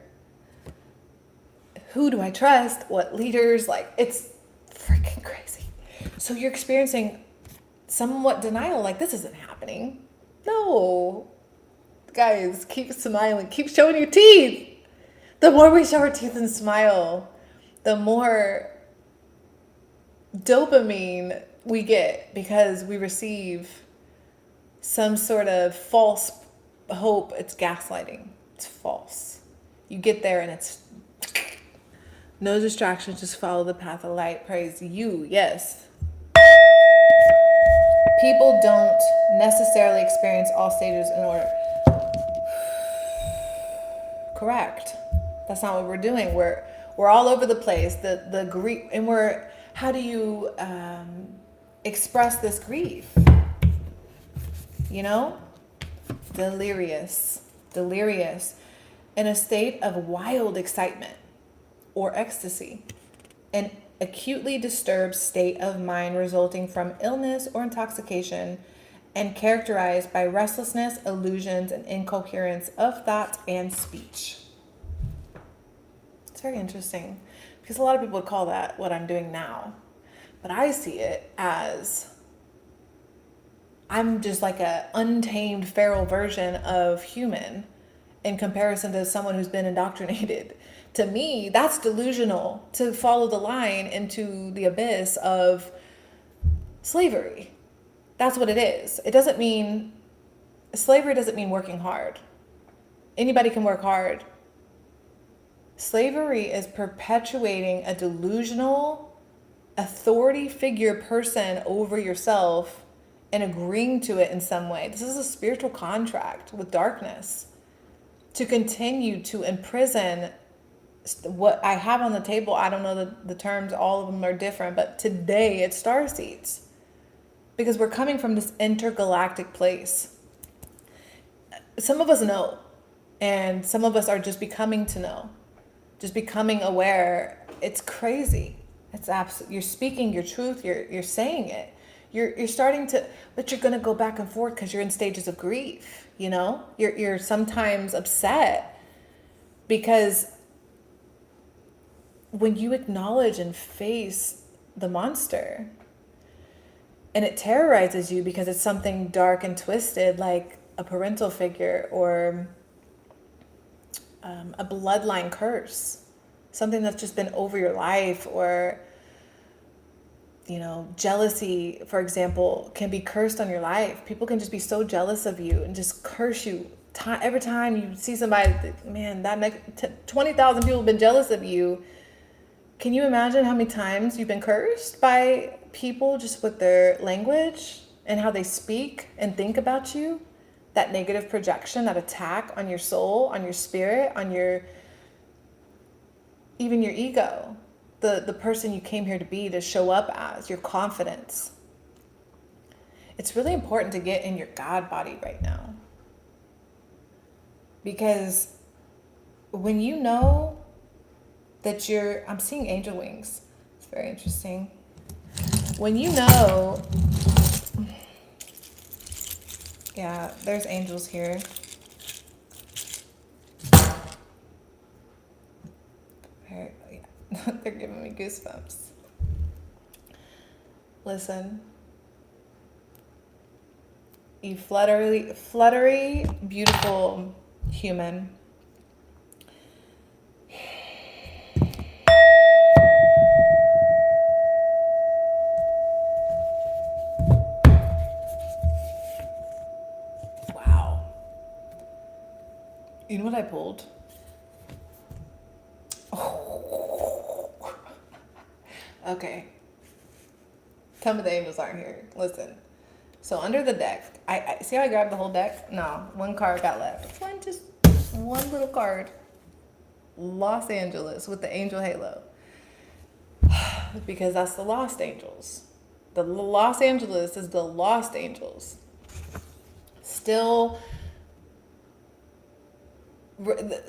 Who do I trust? What leaders? Like, it's freaking crazy. So you're experiencing somewhat denial, like this isn't happening. No. Guys, keep smiling. Keep showing your teeth. The more we show our teeth and smile, the more dopamine we get because we receive some sort of false hope. It's gaslighting. It's false. You get there and it's no distractions, just follow the path of light. Praise you. Yes. People don't necessarily experience all stages in order. Correct. That's not what we're doing. We're all over the place. The grief, and how do you express this grief? You know? Delirious, in a state of wild excitement or ecstasy, an acutely disturbed state of mind resulting from illness or intoxication, and characterized by restlessness, illusions, and incoherence of thought and speech. It's very interesting because a lot of people would call that what I'm doing now, but I see it as I'm just like a untamed feral version of human in comparison to someone who's been indoctrinated. To me, that's delusional to follow the line into the abyss of slavery. That's what it is. Slavery doesn't mean working hard. Anybody can work hard. Slavery is perpetuating a delusional authority figure person over yourself and agreeing to it in some way. This is a spiritual contract with darkness to continue to imprison what I have on the table. I don't know the terms, all of them are different, but today it's starseeds. because we're coming from this intergalactic place. Some of us know, and some of us are just becoming to know, just becoming aware. It's crazy. It's absolutely, you're speaking your truth, you're saying it. You're starting to, but you're going to go back and forth because you're in stages of grief, you know? You're sometimes upset because when you acknowledge and face the monster and it terrorizes you because it's something dark and twisted, like a parental figure or a bloodline curse, something that's just been over your life, or you know, jealousy, for example, can be cursed on your life. People can just be so jealous of you and just curse you. Every time you see somebody, man, 20,000 people have been jealous of you. Can you imagine how many times you've been cursed by people just with their language and how they speak and think about you? That negative projection, that attack on your soul, on your spirit, on your, even your ego. The person you came here to be, to show up as, your confidence. It's really important to get in your God body right now. Because when you know that I'm seeing angel wings. It's very interesting. When you know, yeah, there's angels here. They're giving me goosebumps. Listen. You fluttery, beautiful human. Wow. You know what I pulled? Okay. Tell me the angels aren't here. Listen. So under the deck, I see how I grabbed the whole deck? No, one card got left. One little card. Los Angeles with the angel halo. Because that's the lost angels. The Los Angeles is the lost angels. Still,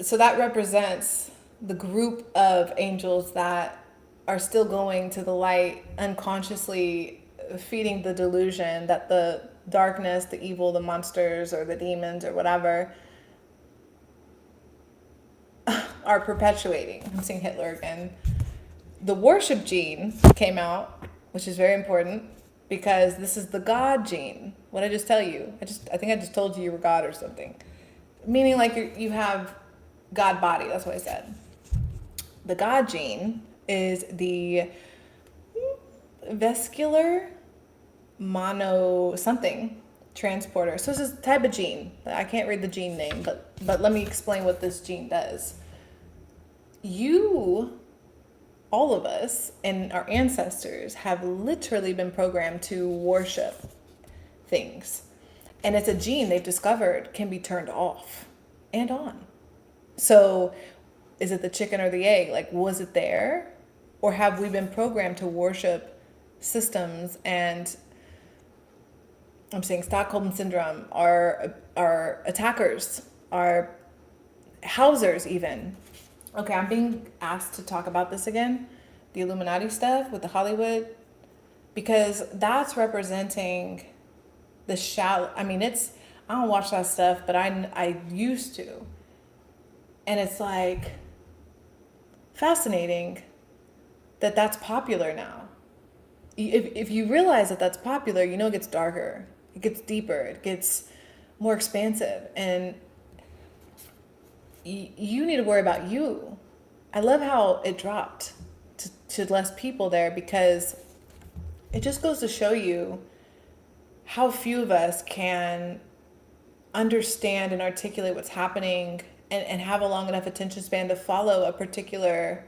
so that represents the group of angels that are still going to the light, unconsciously feeding the delusion that the darkness, the evil, the monsters, or the demons, or whatever, are perpetuating. I'm seeing Hitler again. The worship gene came out, which is very important because this is the God gene. What did I just tell you? I think I just told you were God or something. Meaning like you have God body. That's what I said. The God gene is the vesicular mono something transporter. So it's this type of gene. I can't read the gene name, but let me explain what this gene does. All of us and our ancestors have literally been programmed to worship things. And it's a gene they've discovered can be turned off and on. So is it the chicken or the egg? Like, was it there? Or have we been programmed to worship systems and, I'm saying, Stockholm Syndrome, our attackers, our housers even. Okay, I'm being asked to talk about this again, the Illuminati stuff with the Hollywood, because that's representing the shallow. I mean, I don't watch that stuff, but I used to. And it's like fascinating that that's popular now. If you realize that that's popular, you know it gets darker, it gets deeper, it gets more expansive, and you need to worry about you. I love how it dropped to less people there, because it just goes to show you how few of us can understand and articulate what's happening and have a long enough attention span to follow a particular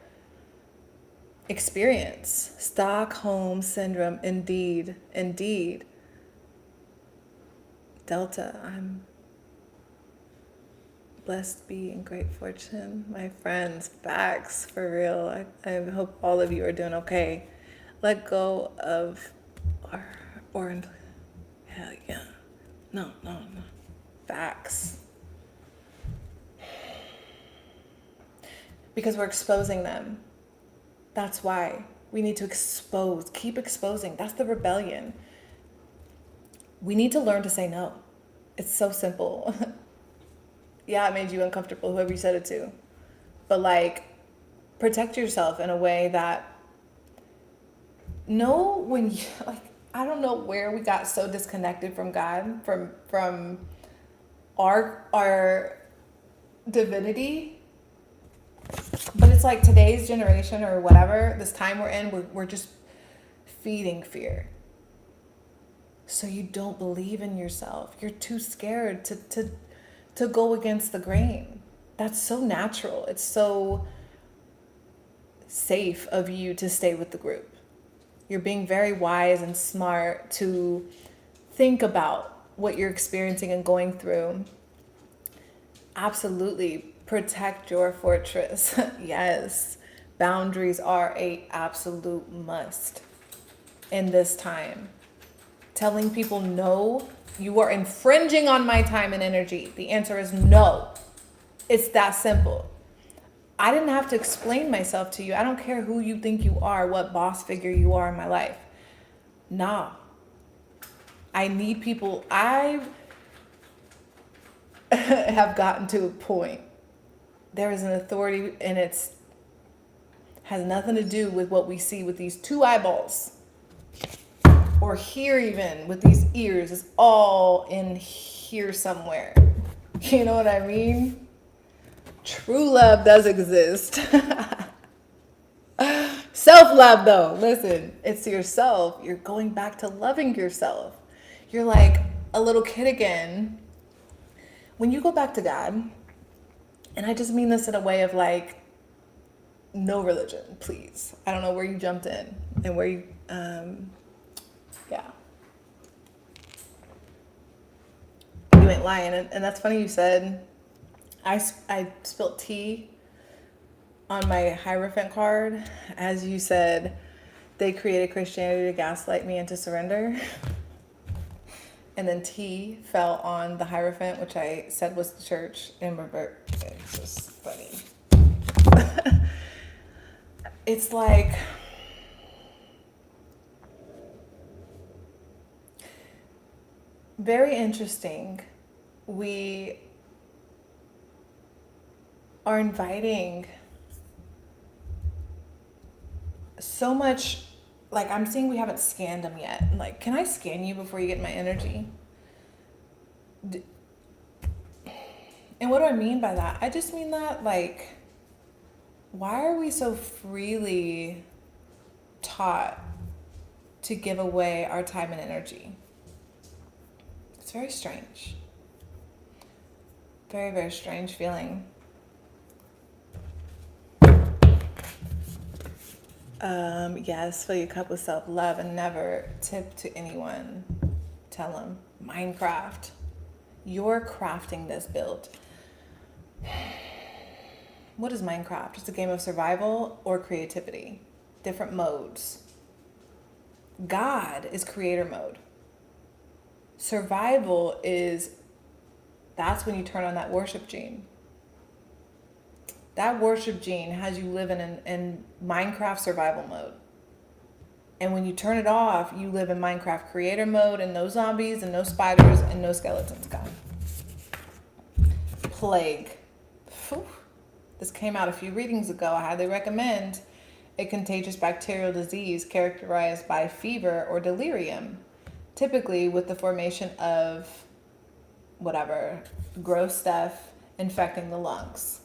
experience. Stockholm Syndrome, indeed. Delta, I'm blessed be in great fortune. My friends, facts, for real. I hope all of you are doing okay. Let go of, or Hell yeah. No. Facts. Because we're exposing them. That's why we need to keep exposing. That's the rebellion. We need to learn to say no. It's so simple. Yeah, it made you uncomfortable, whoever you said it to. But like, protect yourself in a way that know when you, like, I don't know where we got so disconnected from God, from our divinity. But it's like today's generation or whatever, this time we're in, we're just feeding fear. So you don't believe in yourself. You're too scared to go against the grain. That's so natural. It's so safe of you to stay with the group. You're being very wise and smart to think about what you're experiencing and going through. Absolutely protect your fortress. Yes, boundaries are an absolute must in this time. Telling people no, you are infringing on my time and energy. The answer is no. It's that simple. I didn't have to explain myself to you. I don't care who you think you are, what boss figure you are in my life. Nah. I need people. I have gotten to a point. There is an authority, and it's has nothing to do with what we see with these two eyeballs or hear even with these ears. It's all in here somewhere. You know what I mean? True love does exist. Self-love though, listen, it's yourself. You're going back to loving yourself. You're like a little kid again. When you go back to God, and I just mean this in a way of like, no religion, please. I don't know where you jumped in and where you, yeah. You ain't lying. And that's funny you said, I spilled tea on my Hierophant card. As you said, they created Christianity to gaslight me into surrender. And then tea fell on the Hierophant, which I said was the church in revert. It's just funny. It's like, very interesting. We are inviting so much, like I'm seeing we haven't scanned them yet. Like, can I scan you before you get my energy? And what do I mean by that? I just mean that, like, why are we so freely taught to give away our time and energy? It's very strange. Very, very strange feeling. Yes, fill your cup with self-love and never tip to anyone. Tell them. Minecraft. You're crafting this build. What is Minecraft? It's a game of survival or creativity. Different modes. God is creator mode. Survival that's when you turn on that worship gene. That worship gene has you living in Minecraft survival mode. And when you turn it off, you live in Minecraft creator mode and no zombies and no spiders and no skeletons come. Plague. Whew. This came out a few readings ago. I highly recommend. A contagious bacterial disease characterized by fever or delirium, typically with the formation of whatever, gross stuff infecting the lungs.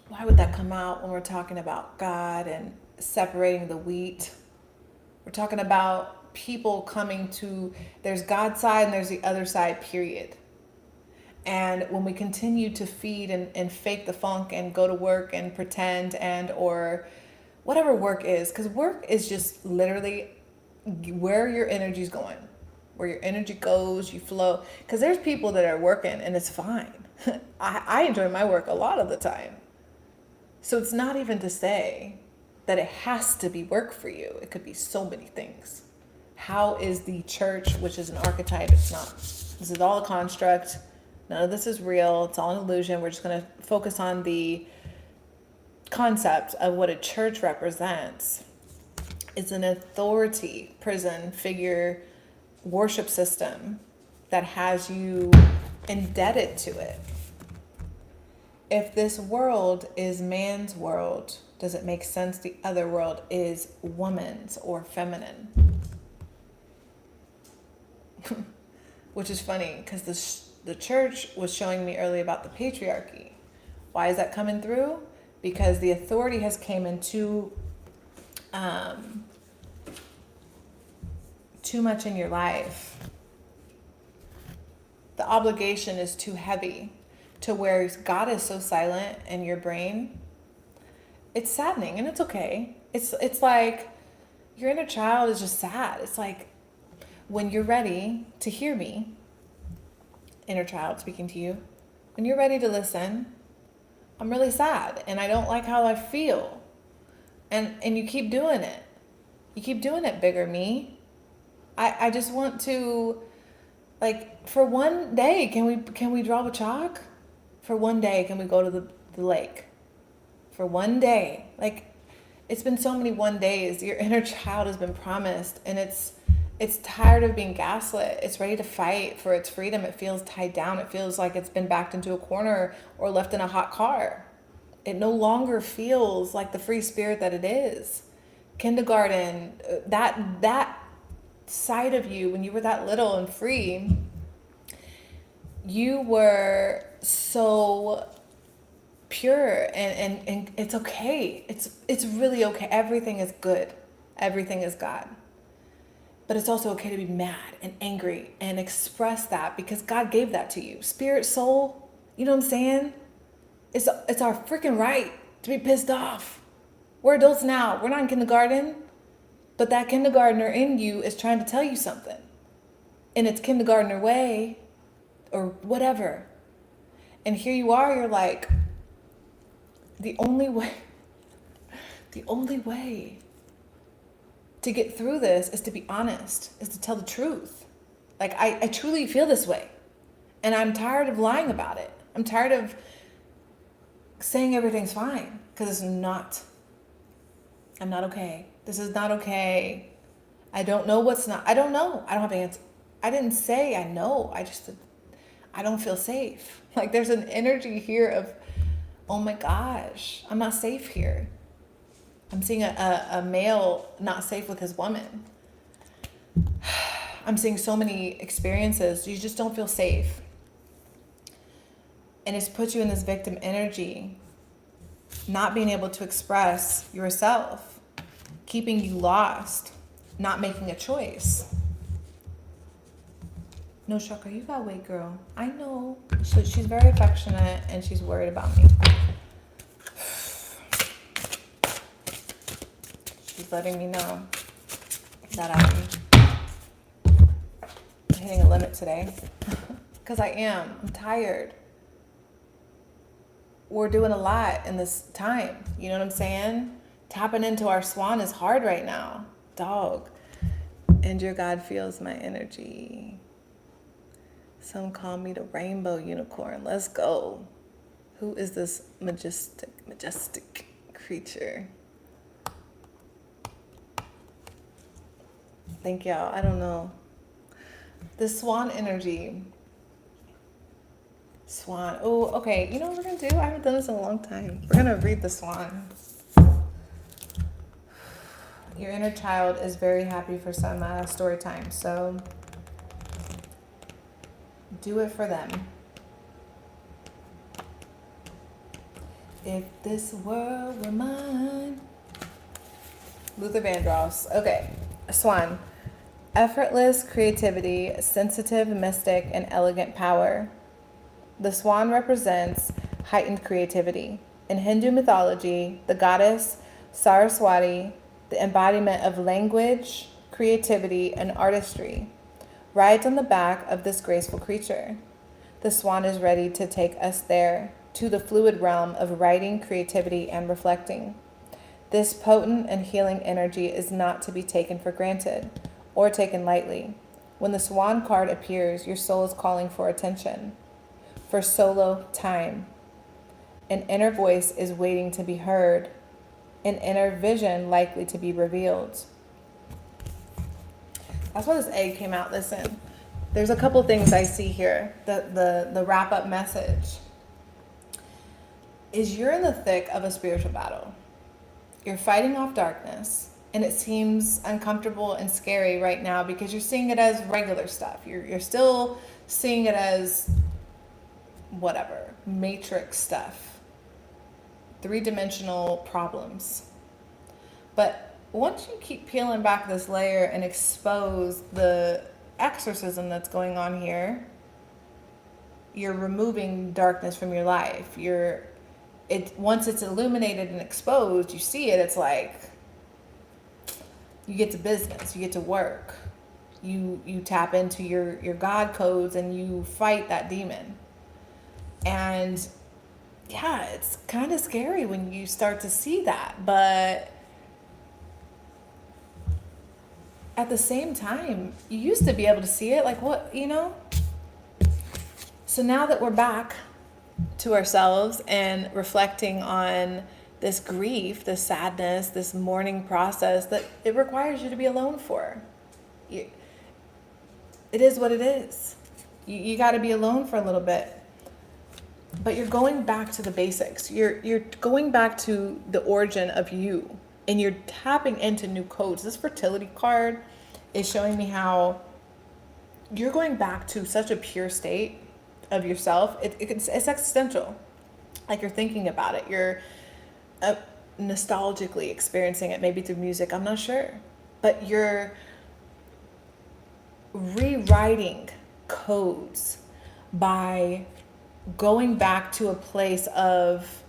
Why would that come out when we're talking about God and separating the wheat? We're talking about people coming to, there's God's side and there's the other side, period. And when we continue to feed and fake the funk and go to work and pretend and or whatever work is, because work is just literally where your energy's going. Where your energy goes, you flow. Because there's people that are working and it's fine. I enjoy my work a lot of the time. So it's not even to say that it has to be work for you. It could be so many things. How is the church, which is an archetype, it's not. This is all a construct. None of this is real. It's all an illusion. We're just going to focus on the concept of what a church represents. It's an authority, prison, figure, worship system that has you indebted to it. If this world is man's world, does it make sense the other world is woman's or feminine? Which is funny because the church was showing me earlier about the patriarchy. Why is that coming through? Because the authority has came in too much in your life. The obligation is too heavy to where God is so silent in your brain. It's saddening, and it's okay. It's like your inner child is just sad. It's like when you're ready to hear me, inner child speaking to you, when you're ready to listen, I'm really sad and I don't like how I feel. And you keep doing it. You keep doing it, bigger me. I just want to, like, for one day, can we draw a chalk? For one day, can we go to the lake? For one day. Like, it's been so many one days. Your inner child has been promised, and it's tired of being gaslit. It's ready to fight for its freedom. It feels tied down. It feels like it's been backed into a corner or left in a hot car. It no longer feels like the free spirit that it is. Kindergarten, that side of you, when you were that little and free, you were so pure, and it's okay. It's really okay. Everything is good. Everything is God. But it's also okay to be mad and angry and express that because God gave that to you. Spirit, soul, you know what I'm saying? It's our freaking right to be pissed off. We're adults now. We're not in kindergarten. But that kindergartner in you is trying to tell you something. In its kindergartner way or whatever. And here you are, you're like, the only way to get through this is to be honest, is to tell the truth. Like, I truly feel this way. And I'm tired of lying about it. I'm tired of saying everything's fine, because it's not. I'm not okay. This is not okay. I don't know what's not. I don't know. I don't have an answer. I didn't say I know. I don't feel safe. Like, there's an energy here of, oh my gosh, I'm not safe here. I'm seeing a male not safe with his woman. I'm seeing so many experiences. You just don't feel safe. And it's put you in this victim energy, not being able to express yourself, keeping you lost, not making a choice. No, Shaka, you gotta wait, girl. I know. So she's very affectionate and she's worried about me. She's letting me know that I'm hitting a limit today. Because I am. I'm tired. We're doing a lot in this time. You know what I'm saying? Tapping into our swan is hard right now. Dog. And your God feels my energy. Some call me the rainbow unicorn. Let's go. Who is this majestic creature? Thank y'all. I don't know. The swan energy. Swan. Oh, okay. You know what we're going to do? I haven't done this in a long time. We're going to read the swan. Your inner child is very happy for some story time. So do it for them. If this world were mine. Luther Vandross. Okay. Swan. Effortless creativity, sensitive, mystic, and elegant power. The swan represents heightened creativity. In Hindu mythology, the goddess Saraswati, the embodiment of language, creativity, and artistry, rides on the back of this graceful creature. The swan is ready to take us there, to the fluid realm of writing, creativity, and reflecting. This potent and healing energy is not to be taken for granted or taken lightly. When the Swan card appears, your soul is calling for attention, for solo time. An inner voice is waiting to be heard, an inner vision likely to be revealed. That's why this egg came out. Listen, there's a couple things I see here. The wrap-up message is you're in the thick of a spiritual battle. You're fighting off darkness, and it seems uncomfortable and scary right now because you're seeing it as regular stuff. You're still seeing it as whatever, matrix stuff, three-dimensional problems. But once you keep peeling back this layer and expose the exorcism that's going on here, you're removing darkness from your life. Once it's illuminated and exposed, you see it, it's like you get to business, you get to work. You tap into your God codes and you fight that demon. And yeah, it's kind of scary when you start to see that, but at the same time, you used to be able to see it, like what, So now that we're back to ourselves and reflecting on this grief, this sadness, this mourning process that it requires you to be alone for. It is what it is. You got to be alone for a little bit. But you're going back to the basics. You're going back to the origin of you. And you're tapping into new codes. This fertility card is showing me how you're going back to such a pure state of yourself. It's existential. Like you're thinking about it. You're nostalgically experiencing it, maybe through music. I'm not sure. But you're rewriting codes by going back to a place of,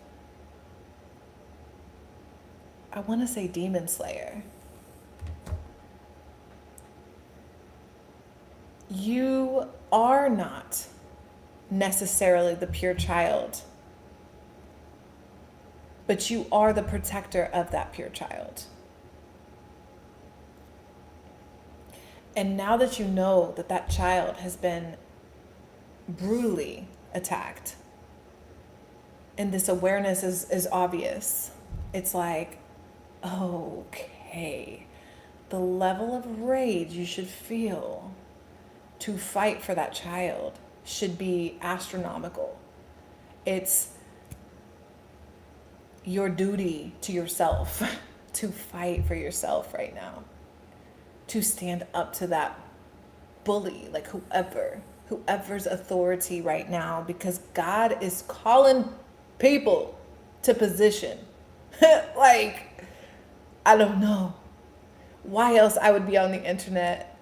I want to say demon slayer. You are not necessarily the pure child, but you are the protector of that pure child. And now that you know that that child has been brutally attacked, and this awareness is obvious, it's like, okay, the level of rage you should feel to fight for that child should be astronomical. It's your duty to yourself to fight for yourself right now, to stand up to that bully, like whoever's authority right now, because God is calling people to position. Like, I don't know why else I would be on the internet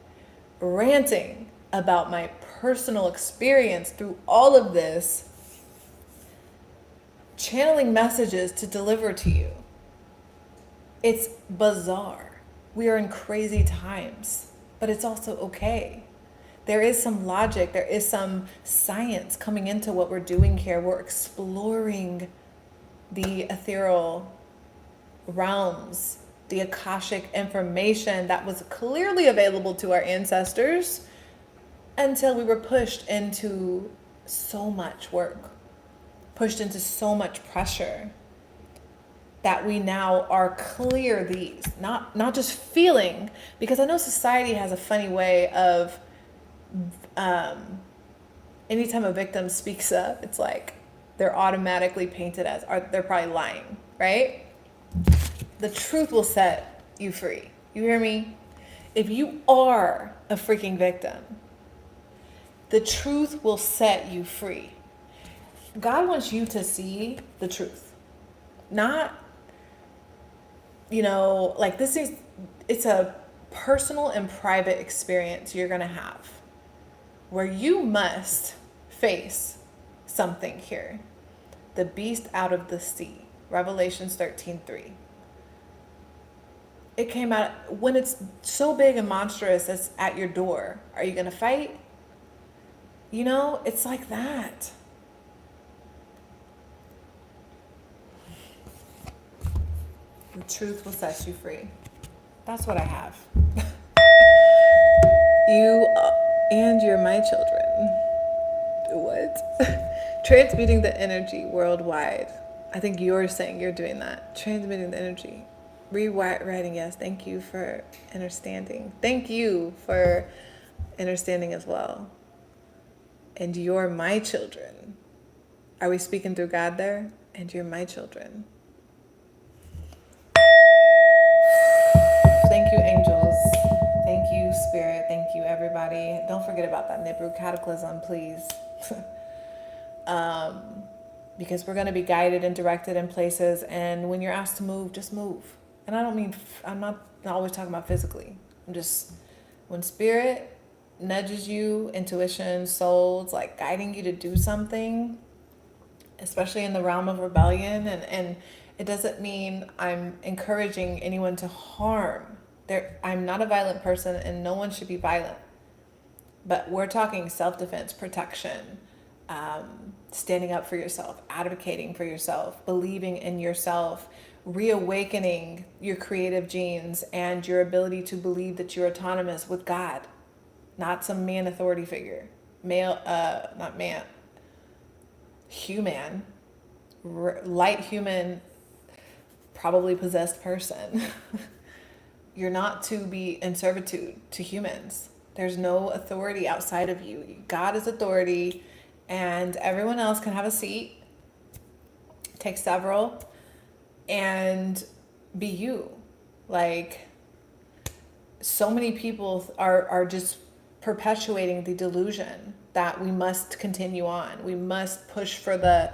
ranting about my personal experience through all of this, channeling messages to deliver to you. It's bizarre. We are in crazy times, but it's also okay. There is some logic, there is some science coming into what we're doing here. We're exploring the ethereal realms, the Akashic information that was clearly available to our ancestors until we were pushed into so much work, pushed into so much pressure, that we now are clear these, not just feeling, because I know society has a funny way of, anytime a victim speaks up, it's like they're automatically painted as, they're probably lying, right? The truth will set you free. You hear me? If you are a freaking victim, the truth will set you free. God wants you to see the truth. Not, like it's a personal and private experience you're going to have where you must face something here. The beast out of the sea, Revelations 13:3. It came out when it's so big and monstrous as at your door. Are you going to fight? It's like that. The truth will set you free. That's what I have. You and you're my children. What? Transmuting the energy worldwide. I think you're saying you're doing that. Transmitting the energy. Rewriting, yes. Thank you for understanding. Thank you for understanding as well. And you're my children. Are we speaking through God there? And you're my children. Thank you, angels. Thank you, Spirit. Thank you, everybody. Don't forget about that Nibiru cataclysm, please. Because we're going to be guided and directed in places. And when you're asked to move, just move. And I don't mean, I'm not always talking about physically. I'm just, when Spirit nudges you, intuition, souls, like guiding you to do something, especially in the realm of rebellion, and it doesn't mean I'm encouraging anyone to harm. I'm not a violent person, and no one should be violent. But we're talking self-defense, protection, standing up for yourself, advocating for yourself, believing in yourself, reawakening your creative genes and your ability to believe that you're autonomous with God, not some man authority figure, not man, human, light human, probably possessed person. You're not to be in servitude to humans. There's no authority outside of you. God is authority, and everyone else can have a seat, take several, and be you. Like, so many people are just perpetuating the delusion that we must continue on. We must push for the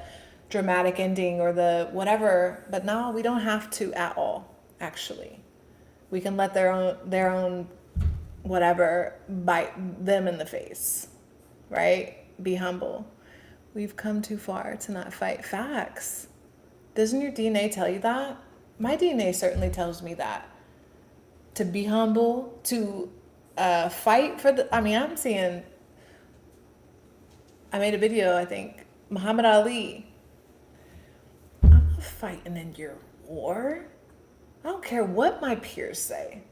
dramatic ending or the whatever. But no, we don't have to at all, actually. We can let their own whatever bite them in the face, right? Be humble. We've come too far to not fight. Facts. Doesn't your DNA tell you that? My DNA certainly tells me that. To be humble, to fight for the, I'm seeing, I made a video, I think, Muhammad Ali. I'm not fighting in your war. I don't care what my peers say.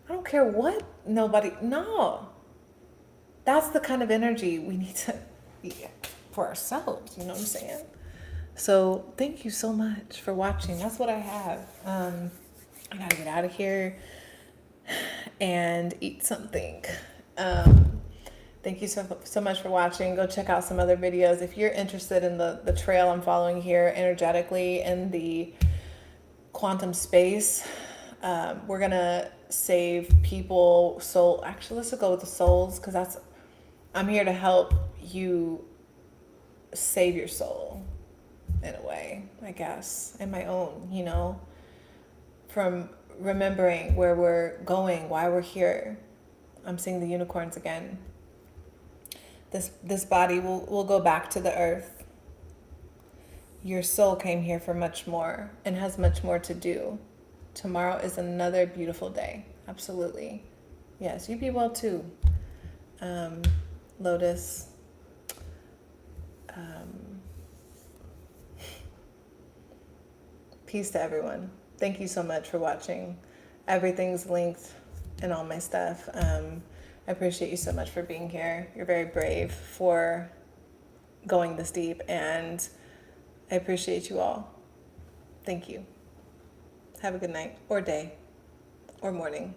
I don't care what no. That's the kind of energy we need to be for ourselves, you know what I'm saying? So thank you so much for watching. That's what I have. I gotta get out of here and eat something. Thank you so much for watching. Go check out some other videos. If you're interested in the trail I'm following here energetically in the quantum space, we're gonna save people, soul. Actually, let's go with the souls, because I'm here to help you save your soul in a way, I guess, in my own, from remembering where we're going, why we're here. I'm seeing the unicorns again. This body will go back to the earth. Your soul came here for much more and has much more to do. Tomorrow is another beautiful day. Absolutely. Yes, you be well too. Lotus. Peace to everyone. Thank you so much for watching. Everything's linked and all my stuff. I appreciate you so much for being here. You're very brave for going this deep, and I appreciate you all. Thank you. Have a good night or day or morning.